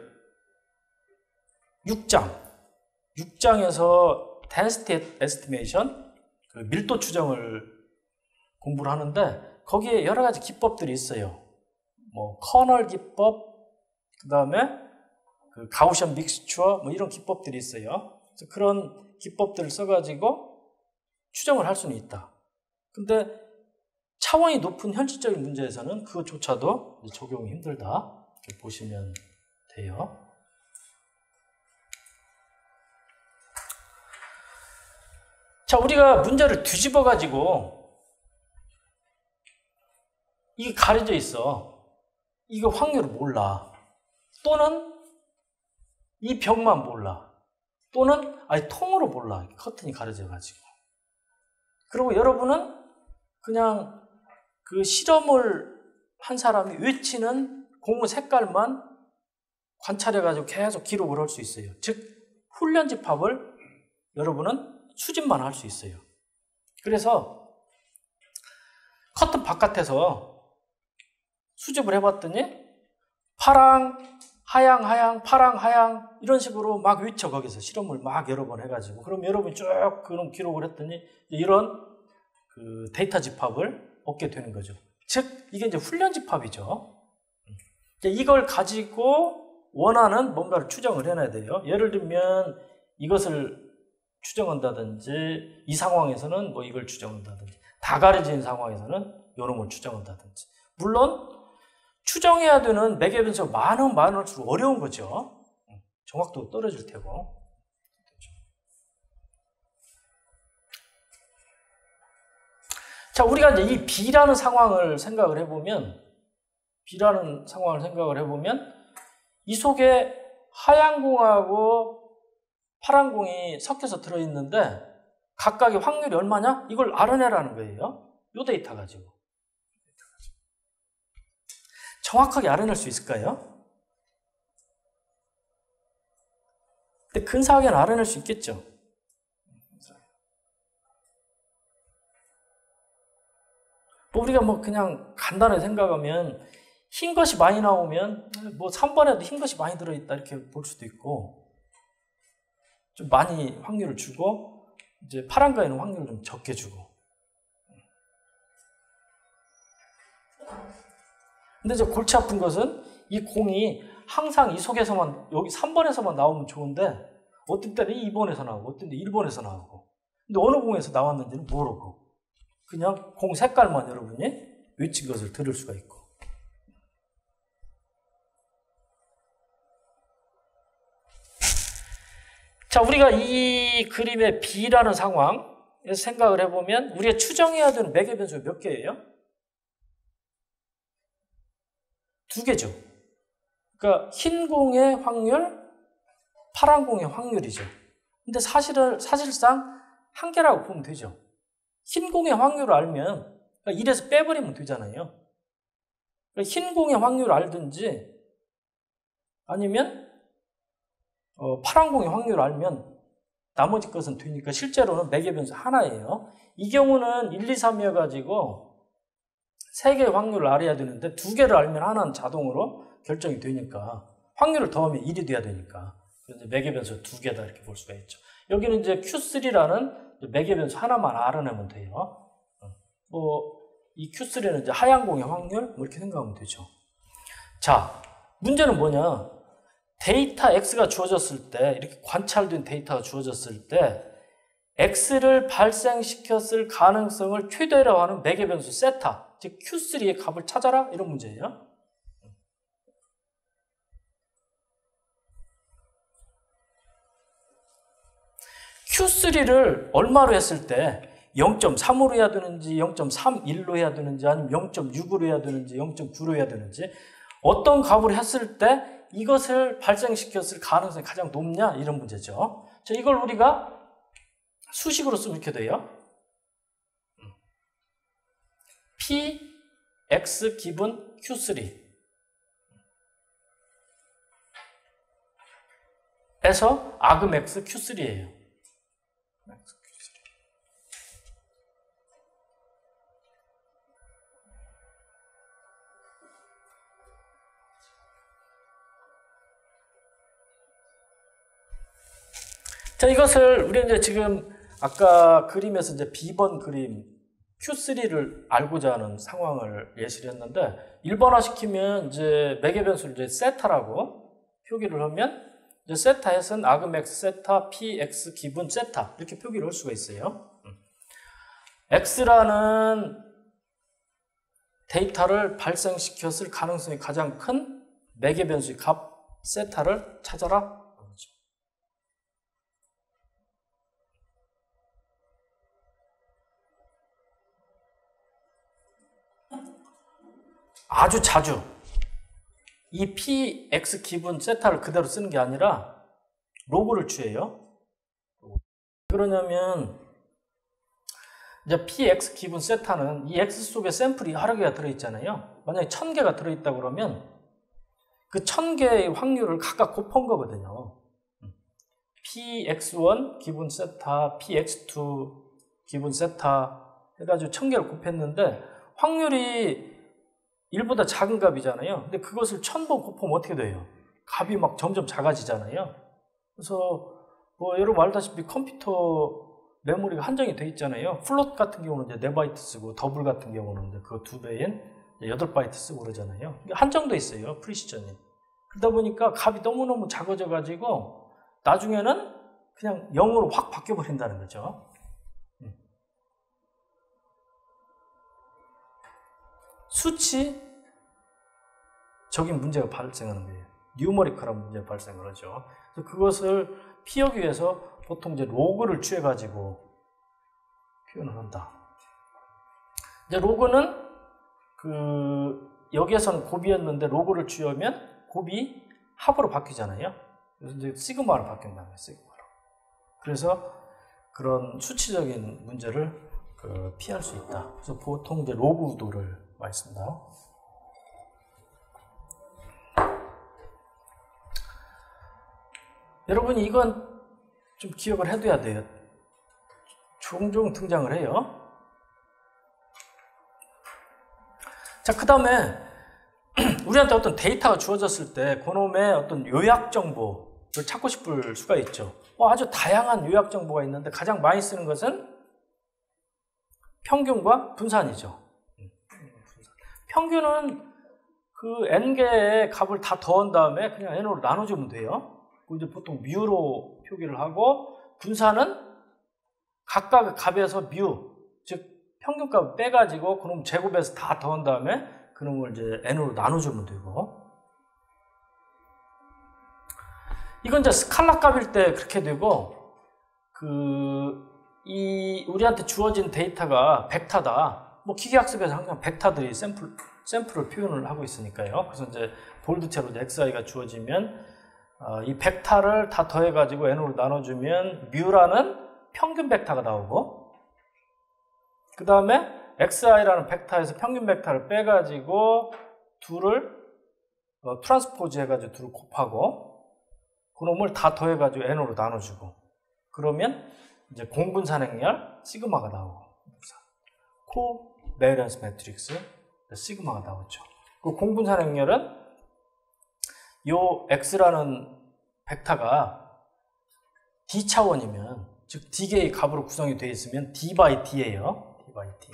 6장에서 density estimation, 그 밀도 추정을 공부를 하는데 거기에 여러 가지 기법들이 있어요. 뭐 커널 기법, 그 다음에 그 가우시안 믹스처 뭐 이런 기법들이 있어요. 그래서 그런 기법들을 써가지고 추정을 할 수는 있다. 근데 차원이 높은 현실적인 문제에서는 그것조차도 적용이 힘들다. 이렇게 보시면 돼요. 자, 우리가 문제를 뒤집어가지고 이게 가려져 있어. 이거 확률을 몰라. 또는 이 벽만 몰라. 또는 아예 통으로 몰라. 커튼이 가려져가지고. 그리고 여러분은 그냥 그 실험을 한 사람이 외치는 공의 색깔만 관찰해가지고 계속 기록을 할 수 있어요. 즉, 훈련 집합을 여러분은 수집만 할 수 있어요. 그래서 커튼 바깥에서 수집을 해봤더니 파랑, 하양, 파랑, 하양 이런 식으로 막 외쳐 거기서 실험을 막 여러 번 해가지고 그럼 여러분이 쭉 그런 기록을 했더니 이런 그 데이터 집합을 얻게 되는 거죠. 즉 이게 이제 훈련 집합이죠. 이걸 가지고 원하는 뭔가를 추정을 해놔야 돼요. 예를 들면 이것을 추정한다든지 이 상황에서는 뭐 이걸 추정한다든지 다 가려진 상황에서는 이런 걸 추정한다든지. 물론 추정해야 되는 매개 변수가 많을수록 어려운 거죠. 정확도가 떨어질 테고. 자, 우리가 이제 이 B라는 상황을 생각을 해보면 이 속에 하얀 공하고 파란 공이 섞여서 들어있는데 각각의 확률이 얼마냐? 이걸 알아내라는 거예요. 이 데이터 가지고. 정확하게 알아낼 수 있을까요? 근데 근사하게는 알아낼 수 있겠죠. 우리가 뭐 그냥 간단하게 생각하면 흰 것이 많이 나오면 뭐 3번에도 흰 것이 많이 들어있다 이렇게 볼 수도 있고 좀 많이 확률을 주고 이제 파란 거에는 확률을 좀 적게 주고. 근데 이제 골치 아픈 것은 이 공이 항상 이 속에서만 여기 3번에서만 나오면 좋은데 어떤 때는 2번에서 나오고 어떤 때 1번에서 나오고 근데 어느 공에서 나왔는지는 모르고 그냥 공 색깔만 여러분이 외친 것을 들을 수가 있고. 자, 우리가 이 그림의 B라는 상황에서 생각을 해보면 우리가 추정해야 되는 매개 변수가 몇 개예요? 2개죠. 그러니까 흰 공의 확률, 파란 공의 확률이죠. 근데 사실상 한 개라고 보면 되죠. 흰 공의 확률을 알면 그러니까 1에서 빼버리면 되잖아요. 그러니까 흰 공의 확률을 알든지 아니면 파란 공의 확률을 알면 나머지 것은 되니까 실제로는 매개 변수 하나예요. 이 경우는 1, 2, 3이어가지고 세 개의 확률을 알아야 되는데 두 개를 알면 하나는 자동으로 결정이 되니까 확률을 더하면 1이 돼야 되니까 매개 변수 두 개다 이렇게 볼 수가 있죠. 여기는 이제 Q3라는 매개 변수 하나만 알아내면 돼요. 이 Q3는 이제 하얀 공의 확률 이렇게 생각하면 되죠. 자, 문제는 뭐냐? 데이터 X가 주어졌을 때 이렇게 관찰된 데이터가 주어졌을 때 X를 발생시켰을 가능성을 최대로 하는 매개 변수 세타, 즉 Q3의 값을 찾아라 이런 문제예요. Q3를 얼마로 했을 때 0.3으로 해야 되는지 0.31로 해야 되는지 아니면 0.6으로 해야 되는지 0.9로 해야 되는지 어떤 값을 했을 때 이것을 발생시켰을 가능성이 가장 높냐 이런 문제죠. 자, 이걸 우리가 수식으로 쓰면 이렇게 돼요. P, X 기분 Q3 에서 아금 X Q3예요. 자, 이것을 우리 이제 지금 아까 그림에서 이제 B번 그림 Q3를 알고자 하는 상황을 예시를 했는데 1번화 시키면 이제 매개 변수를 이제 세타라고 표기를 하면 이제 세타 해서는 아금 X 세타 PX 기분 세타 이렇게 표기를 할 수가 있어요. X라는 데이터를 발생시켰을 가능성이 가장 큰 매개 변수의 값 세타를 찾아라. 아주 자주 이 PX 기분 세타를 그대로 쓰는 게 아니라 로그를 취해요. 그러냐면 이제 PX 기분 세타는 이 X 속에 샘플이 여러 개가 들어있잖아요. 만약에 1000개가 들어있다 그러면 그 1000개의 확률을 각각 곱한 거거든요. PX1 기분 세타, PX2 기분 세타 해가지고 1000개를 곱했는데 확률이 1보다 작은 값이잖아요. 근데 그것을 1000번 곱하면 어떻게 돼요? 값이 막 점점 작아지잖아요. 그래서 뭐 여러분 알다시피 컴퓨터 메모리가 한정이 돼 있잖아요. 플롯 같은 경우는 이제 4바이트 쓰고 더블 같은 경우는 이제 그 2배인 8바이트 쓰고 그러잖아요. 한정돼 있어요. 프리시전이. 그러다 보니까 값이 너무너무 작아져 가지고 나중에는 그냥 0으로 확 바뀌어 버린다는 거죠. 수치적인 문제가 발생하는 거예요. 뉴머리컬한 문제가 발생을 하죠. 그래서 그것을 피하기 위해서 보통 이제 로그를 취해가지고 표현을 한다. 이제 로그는 여기에서는 곱이었는데 로그를 취하면 곱이 합으로 바뀌잖아요. 그래서 이제 시그마로 바뀐다는 거예요. 시그마로. 그래서 그런 수치적인 문제를 피할 수 있다. 그래서 보통 이제 로그 우도를 많이 쓴다. 여러분 이건 좀 기억을 해둬야 돼요. 종종 등장을 해요. 자, 그 다음에 우리한테 어떤 데이터가 주어졌을 때 그놈의 어떤 요약 정보를 찾고 싶을 수가 있죠. 아주 다양한 요약 정보가 있는데 가장 많이 쓰는 것은 평균과 분산이죠. 평균은 그 n개의 값을 다 더한 다음에 그냥 n으로 나눠주면 돼요. 이제 보통 뮤로 표기를 하고, 분산은 각각의 값에서 뮤, 즉 평균값을 빼가지고 그놈 제곱해서 다 더한 다음에 그놈을 이제 n으로 나눠주면 되고, 이건 이제 스칼라 값일 때 그렇게 되고, 우리한테 주어진 데이터가 벡터다. 뭐 기계학습에서 항상 벡터들이 샘플을 표현을 하고 있으니까요. 그래서 이제 볼드체로 xi가 주어지면 이 벡터를 다 더해가지고 n으로 나눠주면 뮤라는 평균 벡터가 나오고, 그 다음에 xi라는 벡터에서 평균 벡터를 빼가지고 둘을 트랜스포즈 해가지고 둘을 곱하고 그놈을 다 더해가지고 n으로 나눠주고, 그러면 이제 공분산 행렬 시그마가 나오고, 코베이런스 매트릭스 시그마가 나오죠. 그 공분산 행렬은 요 x라는 벡터가 d 차원이면, 즉 d개의 값으로 구성이 되어 있으면 d by d예요. d by d.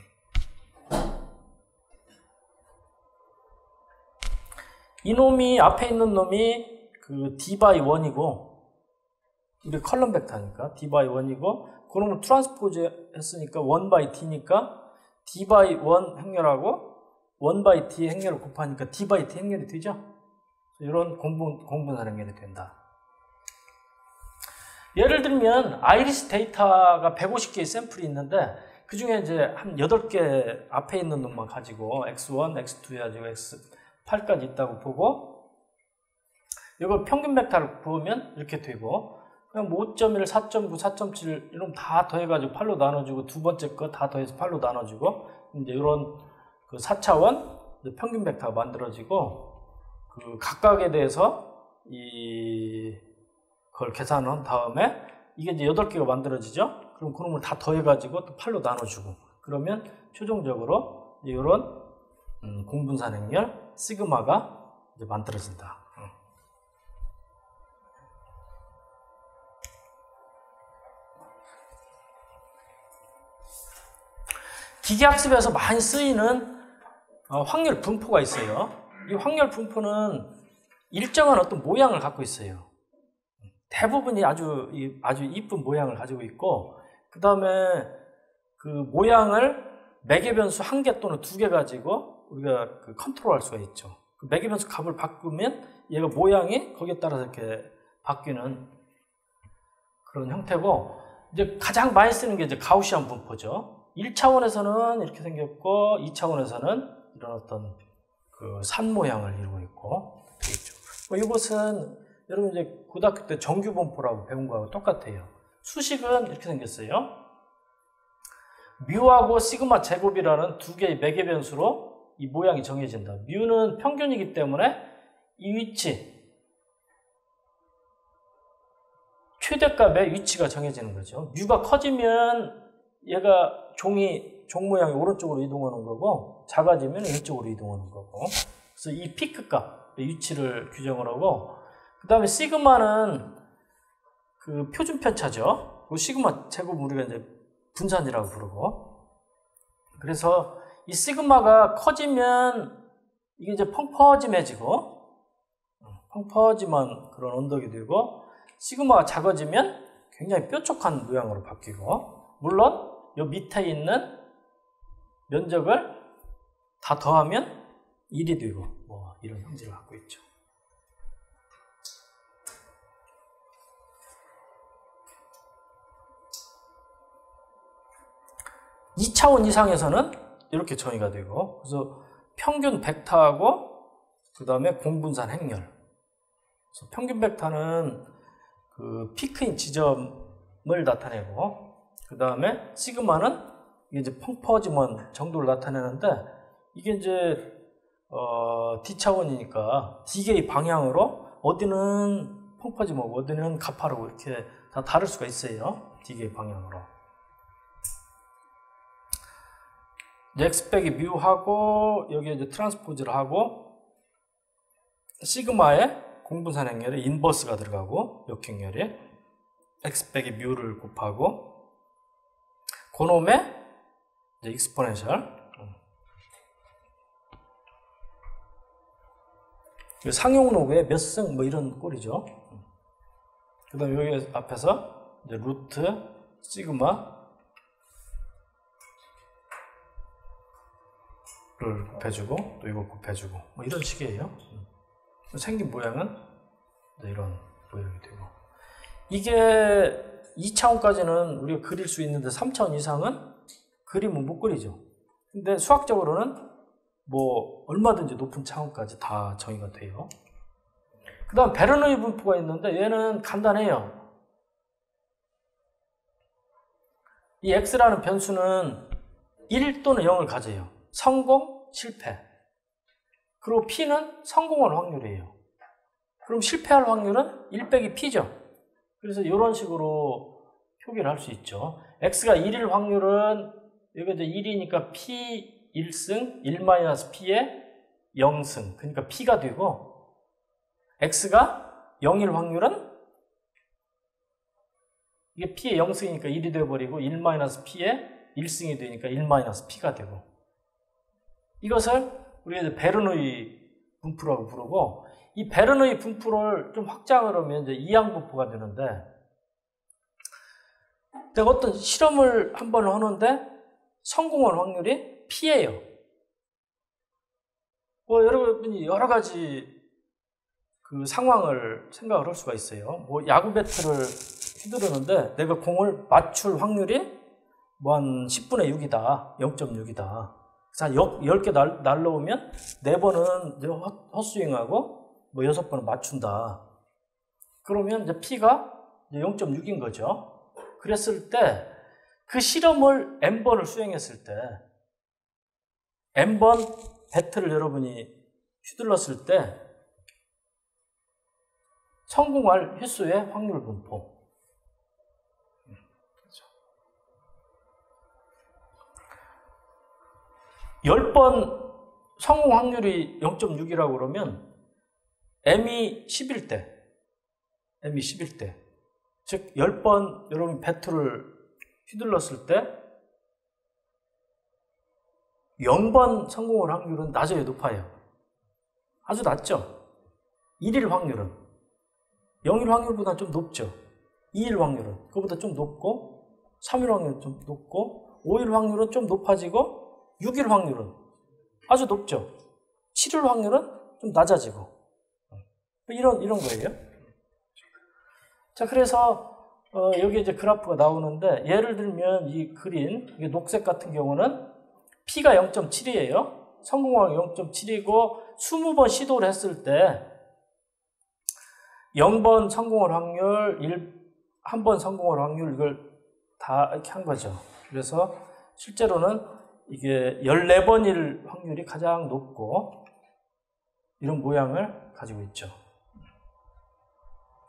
이놈이 앞에 있는 놈이 그 d by 1이고, 우리 컬럼 벡터니까 d by 1이고, 그러면 트랜스포즈 했으니까 1 by d니까 d by 1 행렬하고 1 by d 행렬을 곱하니까 d by d 행렬이 되죠. 이런 공분산 행렬이 된다. 예를 들면 아이리스 데이터가 150개의 샘플이 있는데 그 중에 이제 한 8개 앞에 있는 놈만 가지고 x1, x2 해가지고 x8까지 있다고 보고, 이걸 평균 벡터를 부으면 이렇게 되고, 그냥 5.1, 4.9, 4.7 이런 다 더해가지고 8로 나눠주고, 두 번째 거 다 더해서 8로 나눠주고, 이제 이런 그 4차원 평균 벡터가 만들어지고, 그 각각에 대해서 그걸 계산한 다음에 이게 이제 8개가 만들어지죠. 그럼 그놈을 다 더해가지고 또 8로 나눠주고, 그러면 최종적으로 이런 공분산 행렬 시그마가 이제 만들어진다. 기계학습에서 많이 쓰이는 확률 분포가 있어요. 이 확률 분포는 일정한 어떤 모양을 갖고 있어요. 대부분이 아주 이쁜 모양을 가지고 있고, 그 다음에 그 모양을 매개 변수 1개 또는 2개 가지고 우리가 그 컨트롤할 수가 있죠. 그 매개 변수 값을 바꾸면 얘가 모양이 거기에 따라서 이렇게 바뀌는 그런 형태고, 이제 가장 많이 쓰는 게 이제 가우시안 분포죠. 1차원에서는 이렇게 생겼고, 2차원에서는 이런 어떤 그 산 모양을 이루고 있고, 되겠죠. 이것은 여러분 이제 고등학교 때 정규 분포라고 배운 거하고 똑같아요. 수식은 이렇게 생겼어요. 뮤하고 시그마 제곱이라는 두 개의 매개 변수로 이 모양이 정해진다. 뮤는 평균이기 때문에 이 위치, 최대값의 위치가 정해지는 거죠. 뮤가 커지면 얘가 종 모양이 오른쪽으로 이동하는 거고, 작아지면 왼쪽으로 이동하는 거고, 그래서 이 피크 값의 위치를 규정을 하고, 그 다음에 시그마는 그 표준 편차죠. 그 시그마 제곱 우리가 이제 분산이라고 부르고, 그래서 이 시그마가 커지면 이게 이제 펑퍼짐해지고, 펑퍼짐한 그런 언덕이 되고, 시그마가 작아지면 굉장히 뾰족한 모양으로 바뀌고, 물론 이 밑에 있는 면적을 다 더하면 1이 되고, 뭐 이런 형질을 갖고 있죠. 이 차원 이상에서는 이렇게 정의가 되고, 그래서 평균 벡터하고 그 다음에 공분산 행렬. 그래서 평균 벡터는 그 피크인 지점을 나타내고, 그 다음에 시그마는 이게 이제 펑퍼짐원 정도를 나타내는데, 이게 이제 D 차원이니까 D개의 방향으로 어디는 펑퍼짐하고 어디는 가파르고 이렇게 다 다를 수가 있어요. D개의 방향으로. x 빼기 뮤하고 여기에 이제 트랜스포즈를 하고, 시그마에 공분산 행렬에 인버스가 들어가고, 역행렬에 x 빼기 뮤를 곱하고, 그놈의 이제 익스포넨셜, 상용로그의 몇 승 뭐 이런 꼴이죠. 그 다음에 여기 앞에서 이제 루트 시그마를 곱해주고, 또 이거 곱해주고, 뭐 이런 식이에요. 생긴 모양은 이런 모양이 되고, 이게 2차원까지는 우리가 그릴 수 있는데 3차원 이상은 그림은 못 그리죠. 근데 수학적으로는 뭐 얼마든지 높은 차원까지 다 정의가 돼요. 그 다음 베르노이 분포가 있는데 얘는 간단해요. 이 x라는 변수는 1 또는 0을 가져요. 성공, 실패. 그리고 p는 성공할 확률이에요. 그럼 실패할 확률은 1 빼기 p죠. 그래서 이런 식으로 표기를 할 수 있죠. x가 1일 확률은 여기 이제 1이니까 p 1승, 1-P의 0승. 그러니까 P가 되고, X가 0일 확률은 이게 P의 0승이니까 1이 되어버리고 1-P의 1승이 되니까 1-P가 되고, 이것을 우리가 베르누이 분포라고 부르고, 이 베르누이 분포를 좀 확장을 하면 이제 이항 분포가 되는데, 내가 어떤 실험을 한 번 하는데 성공할 확률이 P예요. 여러분이 여러 가지 그 상황을 생각을 할 수가 있어요. 야구 배트를 휘두르는데 내가 공을 맞출 확률이 한 10분의 6이다. 0.6이다. 그래서 10개 날라오면 4번은 헛스윙하고 6번은 맞춘다. 그러면 이제 P가 0.6인 거죠. 그랬을 때 그 실험을 N번을 수행했을 때 N번 배트를 여러분이 휘둘렀을 때 성공할 횟수의 확률 분포. 10번 성공 확률이 0.6이라고 그러면 M이 11대. 즉 10번 여러분 배트를 휘둘렀을 때 0번 성공할 확률은 낮아요, 높아요? 아주 낮죠? 1일 확률은 0일 확률보다 좀 높죠. 2일 확률은 그거보다 좀 높고 3일 확률은 좀 높고 5일 확률은 좀 높아지고 6일 확률은 아주 높죠. 7일 확률은 좀 낮아지고 이런 거예요. 자, 그래서 여기 이제 그래프가 나오는데 예를 들면 이 그린 이게 녹색 같은 경우는 P가 0.7이에요. 성공률 0.7이고 20번 시도를 했을 때 0번 성공할 확률, 1번 성공할 확률 이걸 다 이렇게 한 거죠. 그래서 실제로는 이게 14번일 확률이 가장 높고 이런 모양을 가지고 있죠.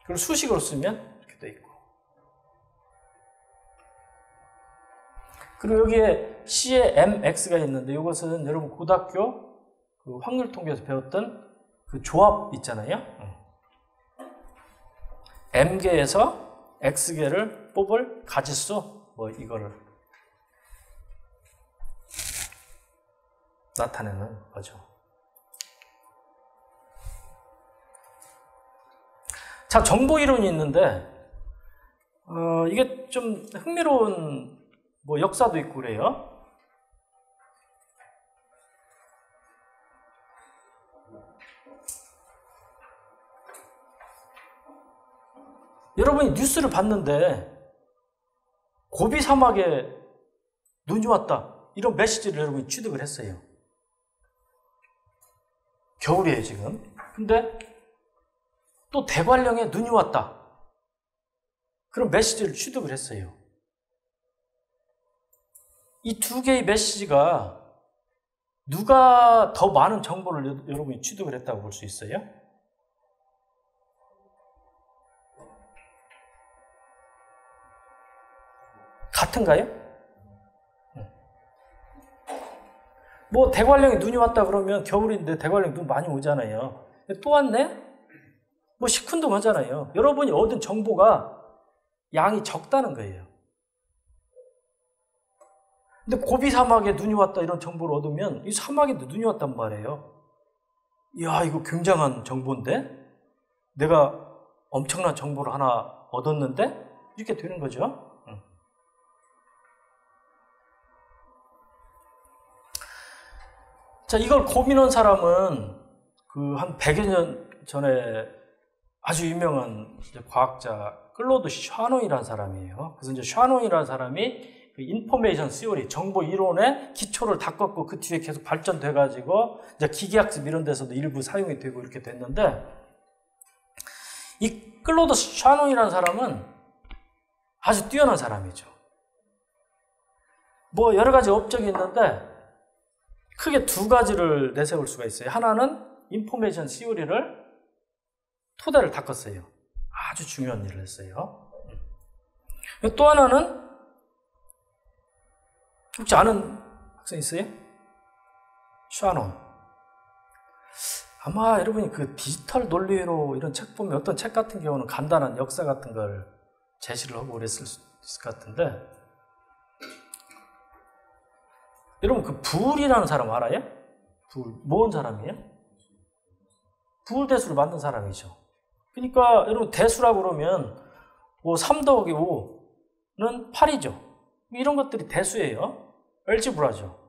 그리고 수식으로 쓰면 이렇게 돼 있고. 그리고 여기에 C에 MX가 있는데 이것은 여러분 고등학교 그 확률 통계에서 배웠던 그 조합 있잖아요. M개에서 X개를 뽑을 가짓수 이거를 나타내는 거죠. 자, 정보 이론이 있는데 이게 좀 흥미로운 역사도 있고 그래요. 여러분이 뉴스를 봤는데 고비 사막에 눈이 왔다 이런 메시지를 여러분이 취득을 했어요. 겨울이에요 지금. 근데 또 대관령에 눈이 왔다 그런 메시지를 취득을 했어요. 이 두 개의 메시지가 누가 더 많은 정보를 여러분이 취득을 했다고 볼 수 있어요? 같은가요? 대관령에 눈이 왔다 그러면 겨울인데 대관령에 눈 많이 오잖아요. 또 왔네? 시큰둥하잖아요. 여러분이 얻은 정보가 양이 적다는 거예요. 근데 고비 사막에 눈이 왔다 이런 정보를 얻으면 이 사막에도 눈이 왔단 말이에요. 이야, 이거 굉장한 정보인데? 내가 엄청난 정보를 하나 얻었는데? 이렇게 되는 거죠. 자, 이걸 고민한 사람은 한 100여 년 전에 아주 유명한 과학자 클로드 샤논이라는 사람이에요. 그래서 이제 샤논이라는 사람이 그 인포메이션 시오리, 정보 이론의 기초를 닦았고 그 뒤에 계속 발전돼가지고 이제 기계학습 이런 데서도 일부 사용이 되고 이렇게 됐는데 이 클로드 샤논이라는 사람은 아주 뛰어난 사람이죠. 여러 가지 업적이 있는데 크게 두 가지를 내세울 수가 있어요. 하나는 인포메이션 시오리를 토대를 닦았어요. 아주 중요한 일을 했어요. 또 하나는 혹시 아는 학생 있어요? 샤논. 아마 여러분이 그 디지털 논리로 이런 책 보면 어떤 책 같은 경우는 간단한 역사 같은 걸 제시를 하고 그랬을 수 있을 것 같은데, 여러분 그 부울이라는 사람 알아요? 부울. 뭔 사람이에요? 부울 대수를 만든 사람이죠. 그러니까 여러분 대수라고 그러면 뭐 3 더하기 5는 8이죠. 이런 것들이 대수예요. 알지브라죠.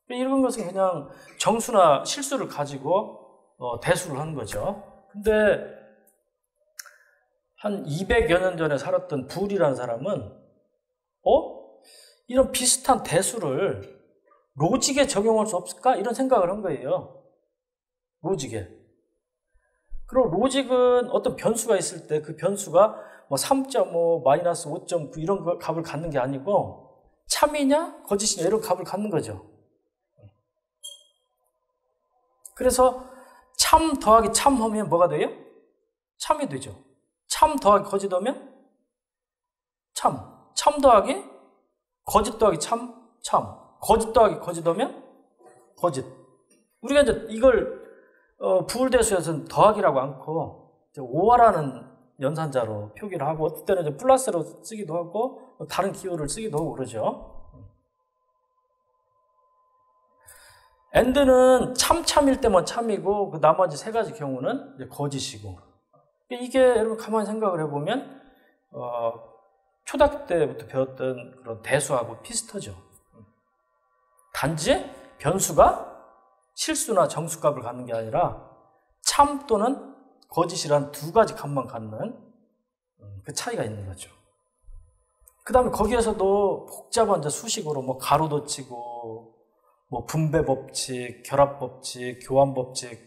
이런 것은 그냥 정수나 실수를 가지고 대수를 하는 거죠. 근데 한 200여 년 전에 살았던 부울이라는 사람은 이런 비슷한 대수를 로직에 적용할 수 없을까? 이런 생각을 한 거예요. 로직에. 그리고 로직은 어떤 변수가 있을 때 그 변수가 뭐 3.5, 마이너스 5.9 이런 값을 갖는 게 아니고 참이냐 거짓이냐 이런 값을 갖는 거죠. 그래서 참 더하기 참 하면 뭐가 돼요? 참이 되죠. 참 더하기 거짓 하면 참. 참 더하기 거짓 더하기 참. 거짓 더하기 거짓 하면 거짓. 우리가 이제 이걸 부울대수에서는 더하기라고 않고 오화라는 연산자로 표기를 하고 어떨 때는 이제 플러스로 쓰기도 하고 다른 기호를 쓰기도 하고 그러죠. and는 참일 때만 참이고 그 나머지 세 가지 경우는 이제 거짓이고. 이게 여러분 가만히 생각을 해보면 초등학교 때부터 배웠던 그런 대수하고 비슷하죠. 단지 변수가 실수나 정수값을 갖는 게 아니라 참 또는 거짓이란 두 가지 값만 갖는 그 차이가 있는 거죠. 그 다음에 거기에서도 복잡한 이제 수식으로 뭐 가로도 치고 뭐 분배 법칙, 결합 법칙, 교환 법칙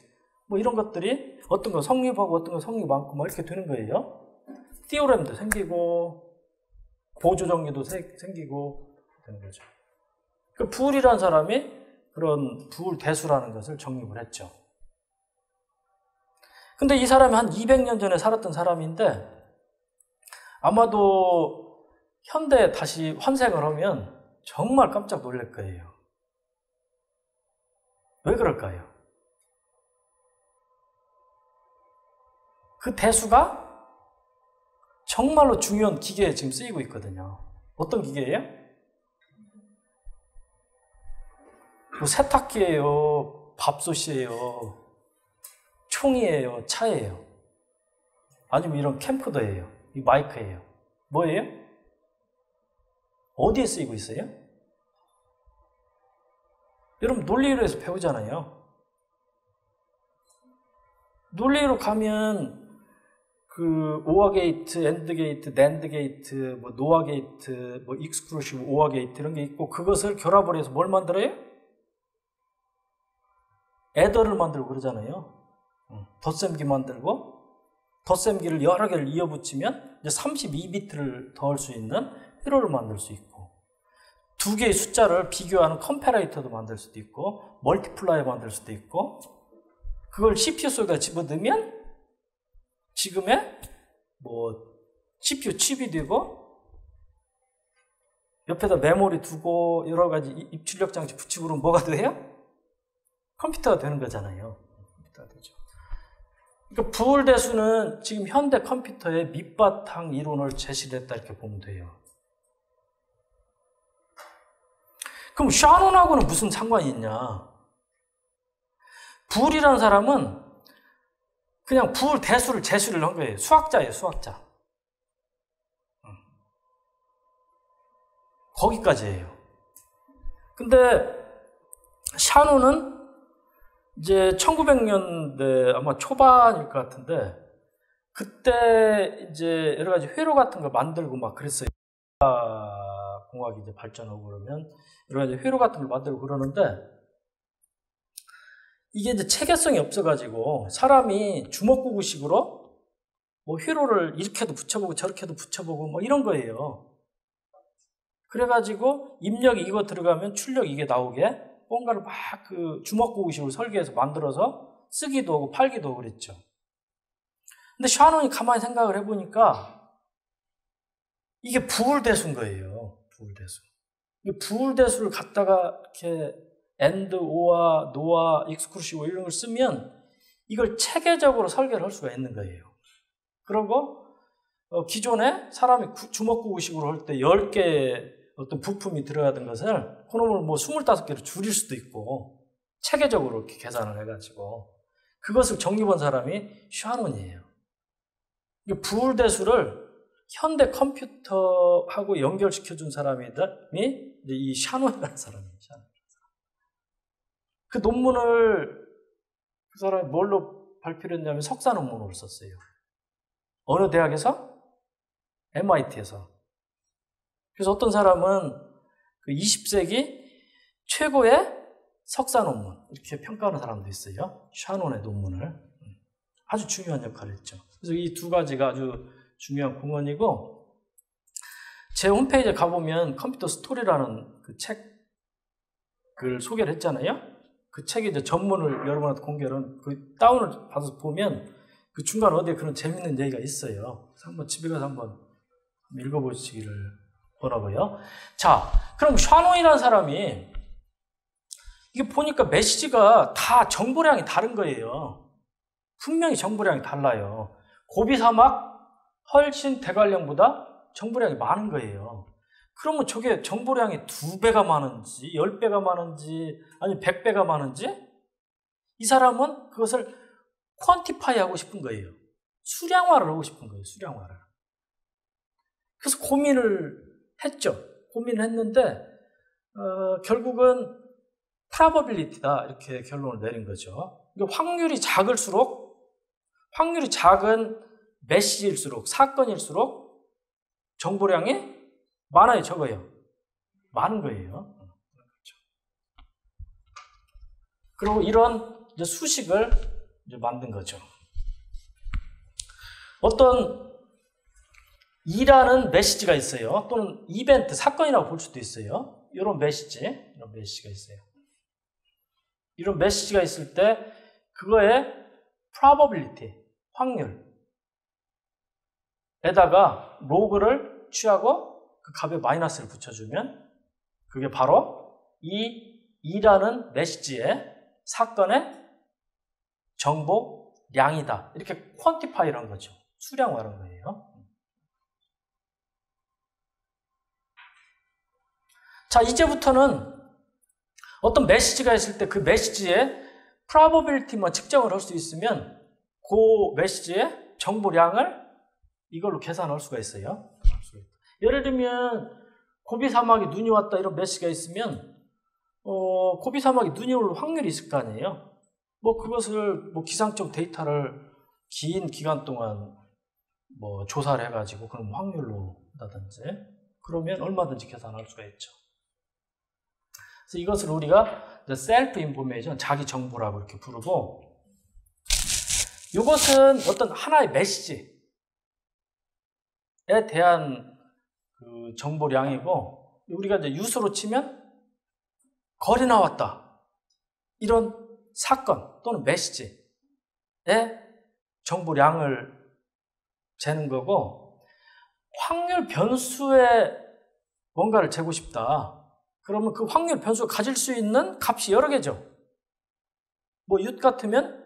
뭐 이런 것들이 어떤 거 성립하고 어떤 거 성립 않고 막 이렇게 되는 거예요. 띠오렘도 생기고 보조 정리도 생기고 되는 거죠. 그 부울이라는 사람이 그런 부울 대수라는 것을 정립을 했죠. 근데 이 사람이 한 200년 전에 살았던 사람인데 아마도 현대에 다시 환생을 하면 정말 깜짝 놀랄 거예요. 왜 그럴까요? 그 대수가 정말로 중요한 기계에 지금 쓰이고 있거든요. 어떤 기계예요? 뭐 세탁기예요, 밥솥이에요, 총이에요, 차예요, 아니면 이런 캠코더예요, 이 마이크예요. 뭐예요? 어디에 쓰이고 있어요? 여러분 논리로에서 배우잖아요. 논리로 가면 그 오어 게이트, 엔드 게이트, 낸드 게이트, 뭐 노아 게이트, 뭐 익스클루시브 오어 게이트 이런 게 있고 그것을 결합을 해서 뭘 만들어요? 애더를 만들고 그러잖아요. 덧셈기 만들고 덧셈기를 여러 개를 이어붙이면 이제 32비트를 더할 수 있는 회로를 만들 수 있고 두 개의 숫자를 비교하는 컴패레이터도 만들 수도 있고 멀티플라이어 만들 수도 있고 그걸 CPU 속에 집어넣으면 지금의 뭐 CPU 칩이 되고 옆에다 메모리 두고 여러 가지 입출력 장치 붙이고 그러면 뭐가 돼요? 컴퓨터가 되는 거잖아요. 컴퓨터가 되죠. 그러니까 부울 대수는 지금 현대 컴퓨터의 밑바탕 이론을 제시했다 이렇게 보면 돼요. 그럼 샤논하고는 무슨 상관이 있냐? 부울이라는 사람은 그냥 부울 대수를 제시를 한 거예요. 수학자예요, 수학자. 거기까지예요. 근데 샤논은 이제 1900년대 아마 초반일 것 같은데 그때 이제 여러 가지 회로 같은 걸 만들고 막 그랬어요. 공학이 이제 발전하고 그러면 여러 가지 회로 같은 걸 만들고 그러는데 이게 이제 체계성이 없어가지고 사람이 주먹구구식으로 뭐 회로를 이렇게도 붙여보고 저렇게도 붙여보고 뭐 이런 거예요. 그래가지고 입력이 이거 들어가면 출력 이게 나오게 뭔가를 막 그 주먹구구식으로 설계해서 만들어서 쓰기도 하고 팔기도 하고 그랬죠. 근데 샤논이 가만히 생각을 해보니까 이게 부울 대수인 거예요. 부울 대수. 이 부울 대수를 갖다가 이렇게 and, or와 no와 exclusive 이런 걸 쓰면 이걸 체계적으로 설계를 할 수가 있는 거예요. 그리고 기존에 사람이 주먹구구식으로 할 때 10개 어떤 부품이 들어가던 것을 그놈을 뭐 25개로 줄일 수도 있고 체계적으로 이렇게 계산을 해가지고 그것을 정립한 사람이 샤논이에요. 부울대수를 현대 컴퓨터하고 연결시켜준 사람이 이 샤논이라는 사람이에요. 그 논문을 그 사람이 뭘로 발표를 했냐면 석사 논문으로 썼어요. 어느 대학에서? MIT에서. 그래서 어떤 사람은 그 20세기 최고의 석사 논문 이렇게 평가하는 사람도 있어요. 샤논의 논문을. 아주 중요한 역할을 했죠. 그래서 이 두 가지가 아주 중요한 공헌이고 제 홈페이지에 가보면 컴퓨터 스토리라는 그 책을 소개를 했잖아요. 그 책의 이제 전문을 여러분한테 공개를 그 다운을 받아서 보면 그 중간 어디에 그런 재밌는 얘기가 있어요. 그래서 한번 집에 가서 한번 읽어보시기를 바라고요. 자, 그럼 샤논이라는 사람이 이게 보니까 메시지가 다 정보량이 다른 거예요. 분명히 정보량이 달라요. 고비 사막 훨씬 대관령보다 정보량이 많은 거예요. 그러면 저게 정보량이 2배가 많은지 10배가 많은지 아니 100배가 많은지 이 사람은 그것을 퀀티파이 하고 싶은 거예요. 수량화를 하고 싶은 거예요. 수량화를. 그래서 고민을 했죠. 고민을 했는데 결국은 probability다 이렇게 결론을 내린 거죠. 그러니까 확률이 작은 메시지일수록 사건일수록 정보량이 많아요, 적어요? 많은 거예요. 그리고 이런 이제 수식을 이제 만든 거죠. 어떤 이라는 메시지가 있어요. 또는 이벤트, 사건이라고 볼 수도 있어요. 이런 메시지가 있어요. 이런 메시지가 있을 때 그거의 probability, 확률에다가 로그를 취하고 그 값에 마이너스를 붙여주면 그게 바로 이라는 메시지의 사건의 정보량이다. 이렇게 퀀티파이를 한 거죠. 수량화한 거예요. 자, 이제부터는 어떤 메시지가 있을 때 그 메시지의 probability만 측정을 할 수 있으면 그 메시지의 정보량을 이걸로 계산할 수가 있어요. 예를 들면 고비 사막에 눈이 왔다 이런 메시지가 있으면 고비 사막에 눈이 올 확률이 있을 거 아니에요. 뭐 그것을 뭐 기상청 데이터를 긴 기간 동안 뭐 조사를 해가지고 그런 확률로 한다든지 그러면 얼마든지 계산할 수가 있죠. 그래서 이것을 우리가 셀프 인포메이션, 자기 정보라고 이렇게 부르고, 이것은 어떤 하나의 메시지에 대한 그 정보량이고, 우리가 이제 유수로 치면 거리 나왔다 이런 사건 또는 메시지의 정보량을 재는 거고, 확률 변수에 뭔가를 재고 싶다. 그러면 그 확률 변수가 가질 수 있는 값이 여러 개죠. 뭐 윷 같으면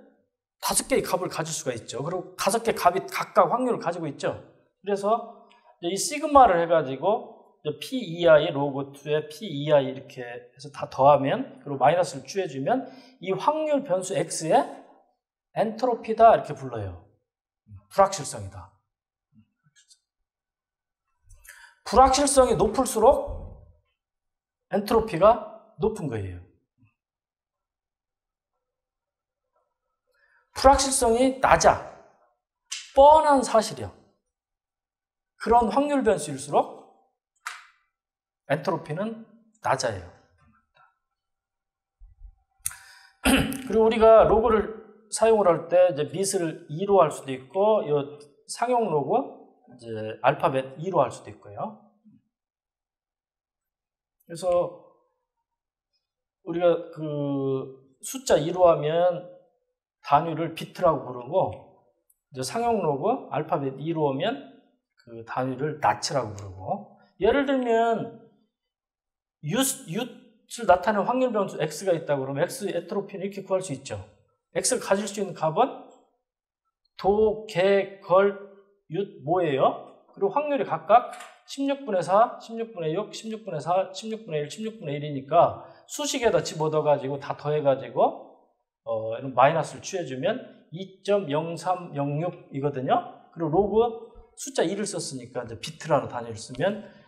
5개의 값을 가질 수가 있죠. 그리고 5개 값이 각각 확률을 가지고 있죠. 그래서 이 시그마를 해가지고 PEI 로그 2에 PEI 이렇게 해서 다 더하면 그리고 마이너스를 취해주면 이 확률 변수 X의 엔트로피다 이렇게 불러요. 불확실성이다. 불확실성이 높을수록 엔트로피가 높은 거예요. 불확실성이 낮아. 뻔한 사실이야. 그런 확률 변수일수록 엔트로피는 낮아요. 그리고 우리가 로그를 사용을 할 때 이제 bit을 2로 할 수도 있고, 이 상용 로그 이제 알파벳 2로 할 수도 있고요. 그래서 우리가 그 숫자 2로 하면 단위를 비트라고 부르고, 이제 상용 로그 알파벳 2로 하면 그 단위를 나츠라고 부르고, 예를 들면 나타내는 확률 변수 x가 있다고 그러면 x 엔트로피는 이렇게 구할 수 있죠. x가 가질 수 있는 값은 도, 개, 걸, 윷, 모예요. 그리고 확률이 각각 16분의 4, 16분의 6, 16분의 4, 16분의 1, 16분의 1이니까 수식에다 집어넣어가지고 다 더해가지고 이런 마이너스를 취해주면 2.0306이거든요. 그리고 로그 숫자 1을 썼으니까 이제 비트라는 단위를 쓰면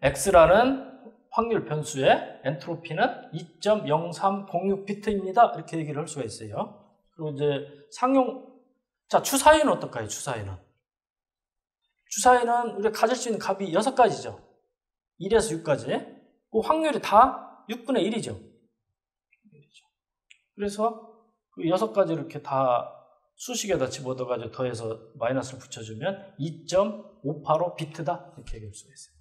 x라는 확률 변수의 엔트로피는 2.0306비트입니다. 이렇게 얘기를 할 수가 있어요. 그리고 이제 자, 주사위는 어떨까요? 주사위는 우리가 가질 수 있는 값이 6가지죠. 1에서 6까지. 그 확률이 다 6분의 1이죠. 그래서 그 6가지 이렇게 다 수식에다 집어넣어가지고 더해서 마이너스를 붙여주면 2.585비트다. 이렇게 얘기할 수가 있어요.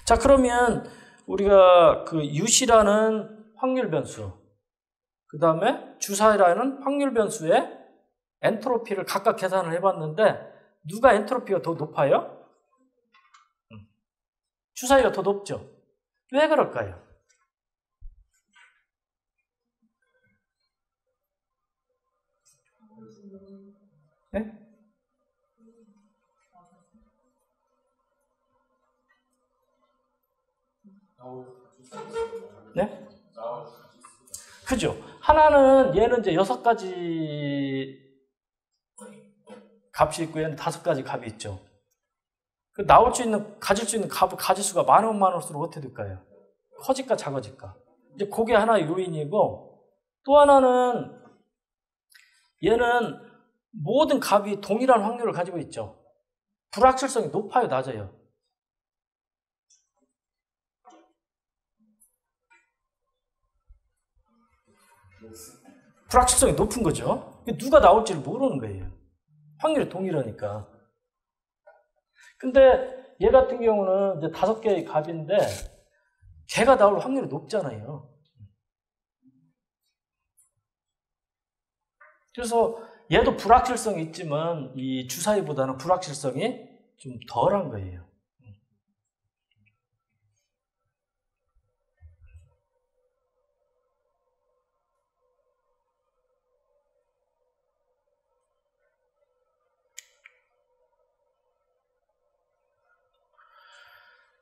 자, 그러면 우리가 그 유시라는 확률 변수, 그 다음에 주사위라는 확률 변수의 엔트로피를 각각 계산을 해봤는데 누가 엔트로피가 더 높아요? 주사위가 더 높죠. 왜 그럴까요? 네? 네? 그죠? 하나는 얘는 이제 6가지 값이 있고 얘는 5가지 값이 있죠. 그 가질 수 있는 값을 가지수가 많으면 많을수록 어떻게 될까요? 커질까 작아질까? 이제 그게 하나의 요인이고, 또 하나는 얘는 모든 값이 동일한 확률을 가지고 있죠. 불확실성이 높아요, 낮아요? 불확실성이 높은 거죠. 누가 나올지를 모르는 거예요. 확률이 동일하니까. 근데 얘 같은 경우는 이제 5개의 값인데 걔가 나올 확률이 높잖아요. 그래서 얘도 불확실성이 있지만 이 주사위보다는 불확실성이 좀 덜한 거예요.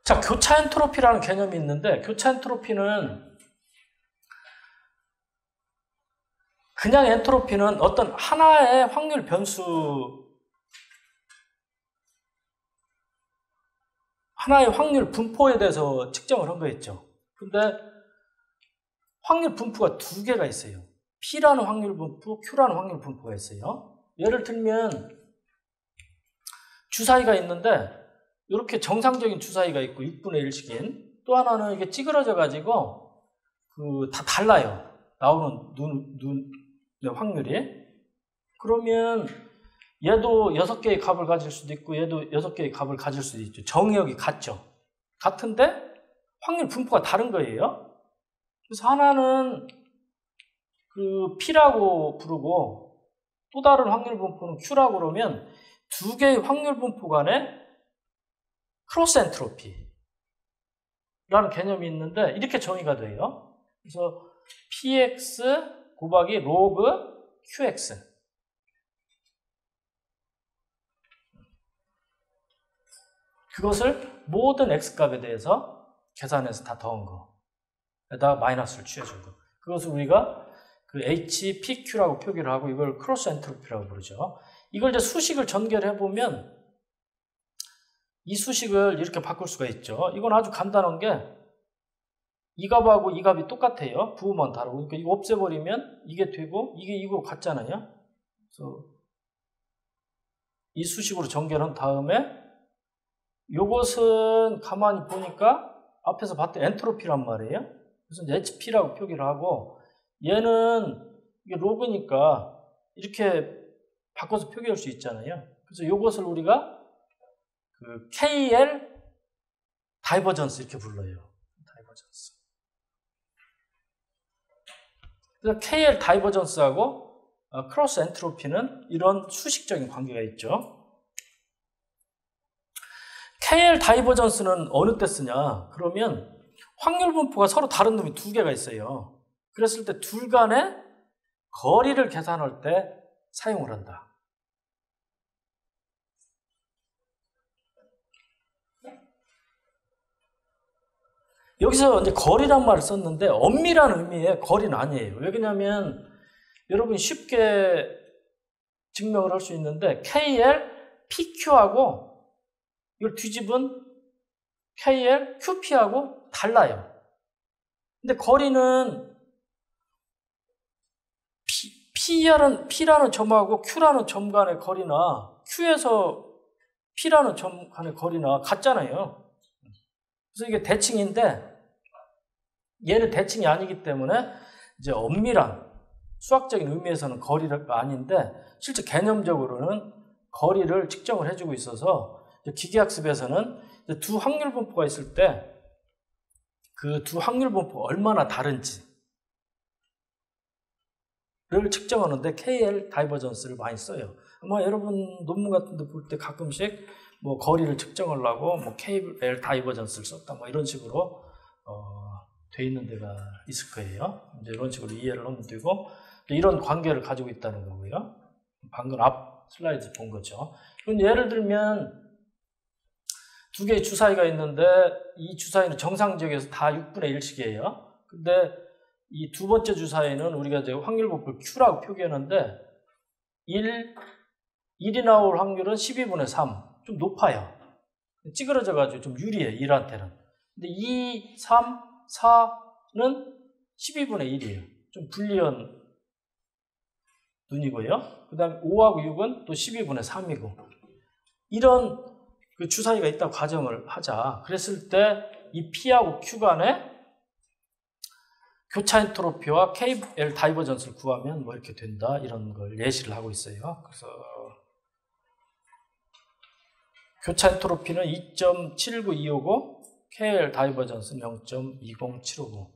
자, 교차 엔트로피라는 개념이 있는데, 교차 엔트로피는 그냥 엔트로피는 어떤 하나의 확률 변수, 하나의 확률 분포에 대해서 측정을 한 거였죠. 근데 확률 분포가 2개가 있어요. P라는 확률 분포, Q라는 확률 분포가 있어요. 예를 들면 주사위가 있는데 이렇게 정상적인 주사위가 있고 6분의 1씩인, 또 하나는 이게 찌그러져 가지고 다 달라요. 나오는 확률이. 그러면 얘도 6개의 값을 가질 수도 있고 얘도 6개의 값을 가질 수도 있죠. 정의역이 같죠. 같은데 확률 분포가 다른 거예요. 그래서 하나는 그 P라고 부르고 또 다른 확률 분포는 Q라고 그러면 2개의 확률 분포 간에 크로스 엔트로피라는 개념이 있는데 이렇게 정의가 돼요. 그래서 px 곱하기 로그 qx, 그것을 모든 x값에 대해서 계산해서 다 더한 거에다가 마이너스를 취해준 거, 그것을 우리가 그 HPQ라고 표기를 하고 이걸 크로스 엔트로피라고 부르죠. 이걸 이제 수식을 전개를 해보면 이 수식을 이렇게 바꿀 수가 있죠. 이건 아주 간단한 게 이 값하고 이 값이 똑같아요. 부호만 다르고. 그러니까 이거 없애버리면 이게 되고 이게 이거 같잖아요. 그래서 이 수식으로 전개한 다음에 이것은 가만히 보니까 앞에서 봤던 엔트로피란 말이에요. 그래서 이제 HP라고 표기를 하고 얘는 이게 로그니까 이렇게 바꿔서 표기할 수 있잖아요. 그래서 이것을 우리가 그 KL 다이버전스 이렇게 불러요. 다이버전스. 그래서 KL 다이버전스하고 크로스 엔트로피는 이런 수식적인 관계가 있죠. KL 다이버전스는 어느 때 쓰냐? 그러면 확률 분포가 서로 다른 놈이 두 개가 있어요. 그랬을 때 둘 간의 거리를 계산할 때 사용을 한다. 여기서 이제 거리란 말을 썼는데 엄밀한 의미의 거리는 아니에요. 왜 그러냐면 여러분이 쉽게 증명을 할 수 있는데 KL, PQ하고 이걸 뒤집은 KL, QP하고 달라요. 근데 거리는 P라는 점하고 Q라는 점 간의 거리나 Q에서 P라는 점 간의 거리나 같잖아요. 그래서 이게 대칭인데 얘는 대칭이 아니기 때문에 이제 엄밀한 수학적인 의미에서는 거리가 아닌데 실제 개념적으로는 거리를 측정을 해주고 있어서 기계학습에서는 두 확률 분포가 있을 때 그 두 확률 분포가 얼마나 다른지를 측정하는데 KL 다이버전스를 많이 써요. 아마 여러분 논문 같은 데 볼 때 가끔씩 뭐 거리를 측정하려고 뭐 KL 다이버전스를 썼다 뭐 이런 식으로 돼 있는 데가 있을 거예요. 이제 이런 식으로 이해를 하면 되고 이런 관계를 가지고 있다는 거고요. 방금 앞 슬라이드 본 거죠. 그럼 예를 들면 두 개의 주사위가 있는데 이 주사위는 정상 지역에서 다 6분의 1씩이에요. 근데 이 두 번째 주사위는 우리가 이제 확률 분포를 Q라고 표기하는데 1이 나올 확률은 12분의 3. 좀 높아요. 찌그러져가지고 좀 유리해, 1한테는. 근데 2, 3, 4는 12분의 1이에요. 좀 불리한 눈이고요. 그 다음에 5하고 6은 또 12분의 3이고. 이런 그 주사위가 있다고 가정을 하자. 그랬을 때 이 P하고 Q 간의 교차 엔트로피와 KL 다이버전스를 구하면 뭐 이렇게 된다. 이런 걸 예시를 하고 있어요. 그래서 교차 엔트로피는 2.79259, KL 다이버전스는 0.20759.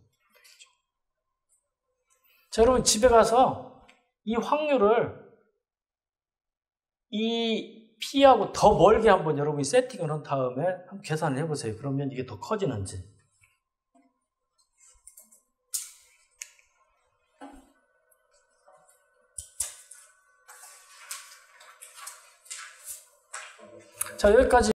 자, 여러분 집에 가서 이 확률을 이 P하고 더 멀게 한번 여러분이 세팅을 한 다음에 한번 계산을 해보세요. 그러면 이게 더 커지는지. 자, 여기까지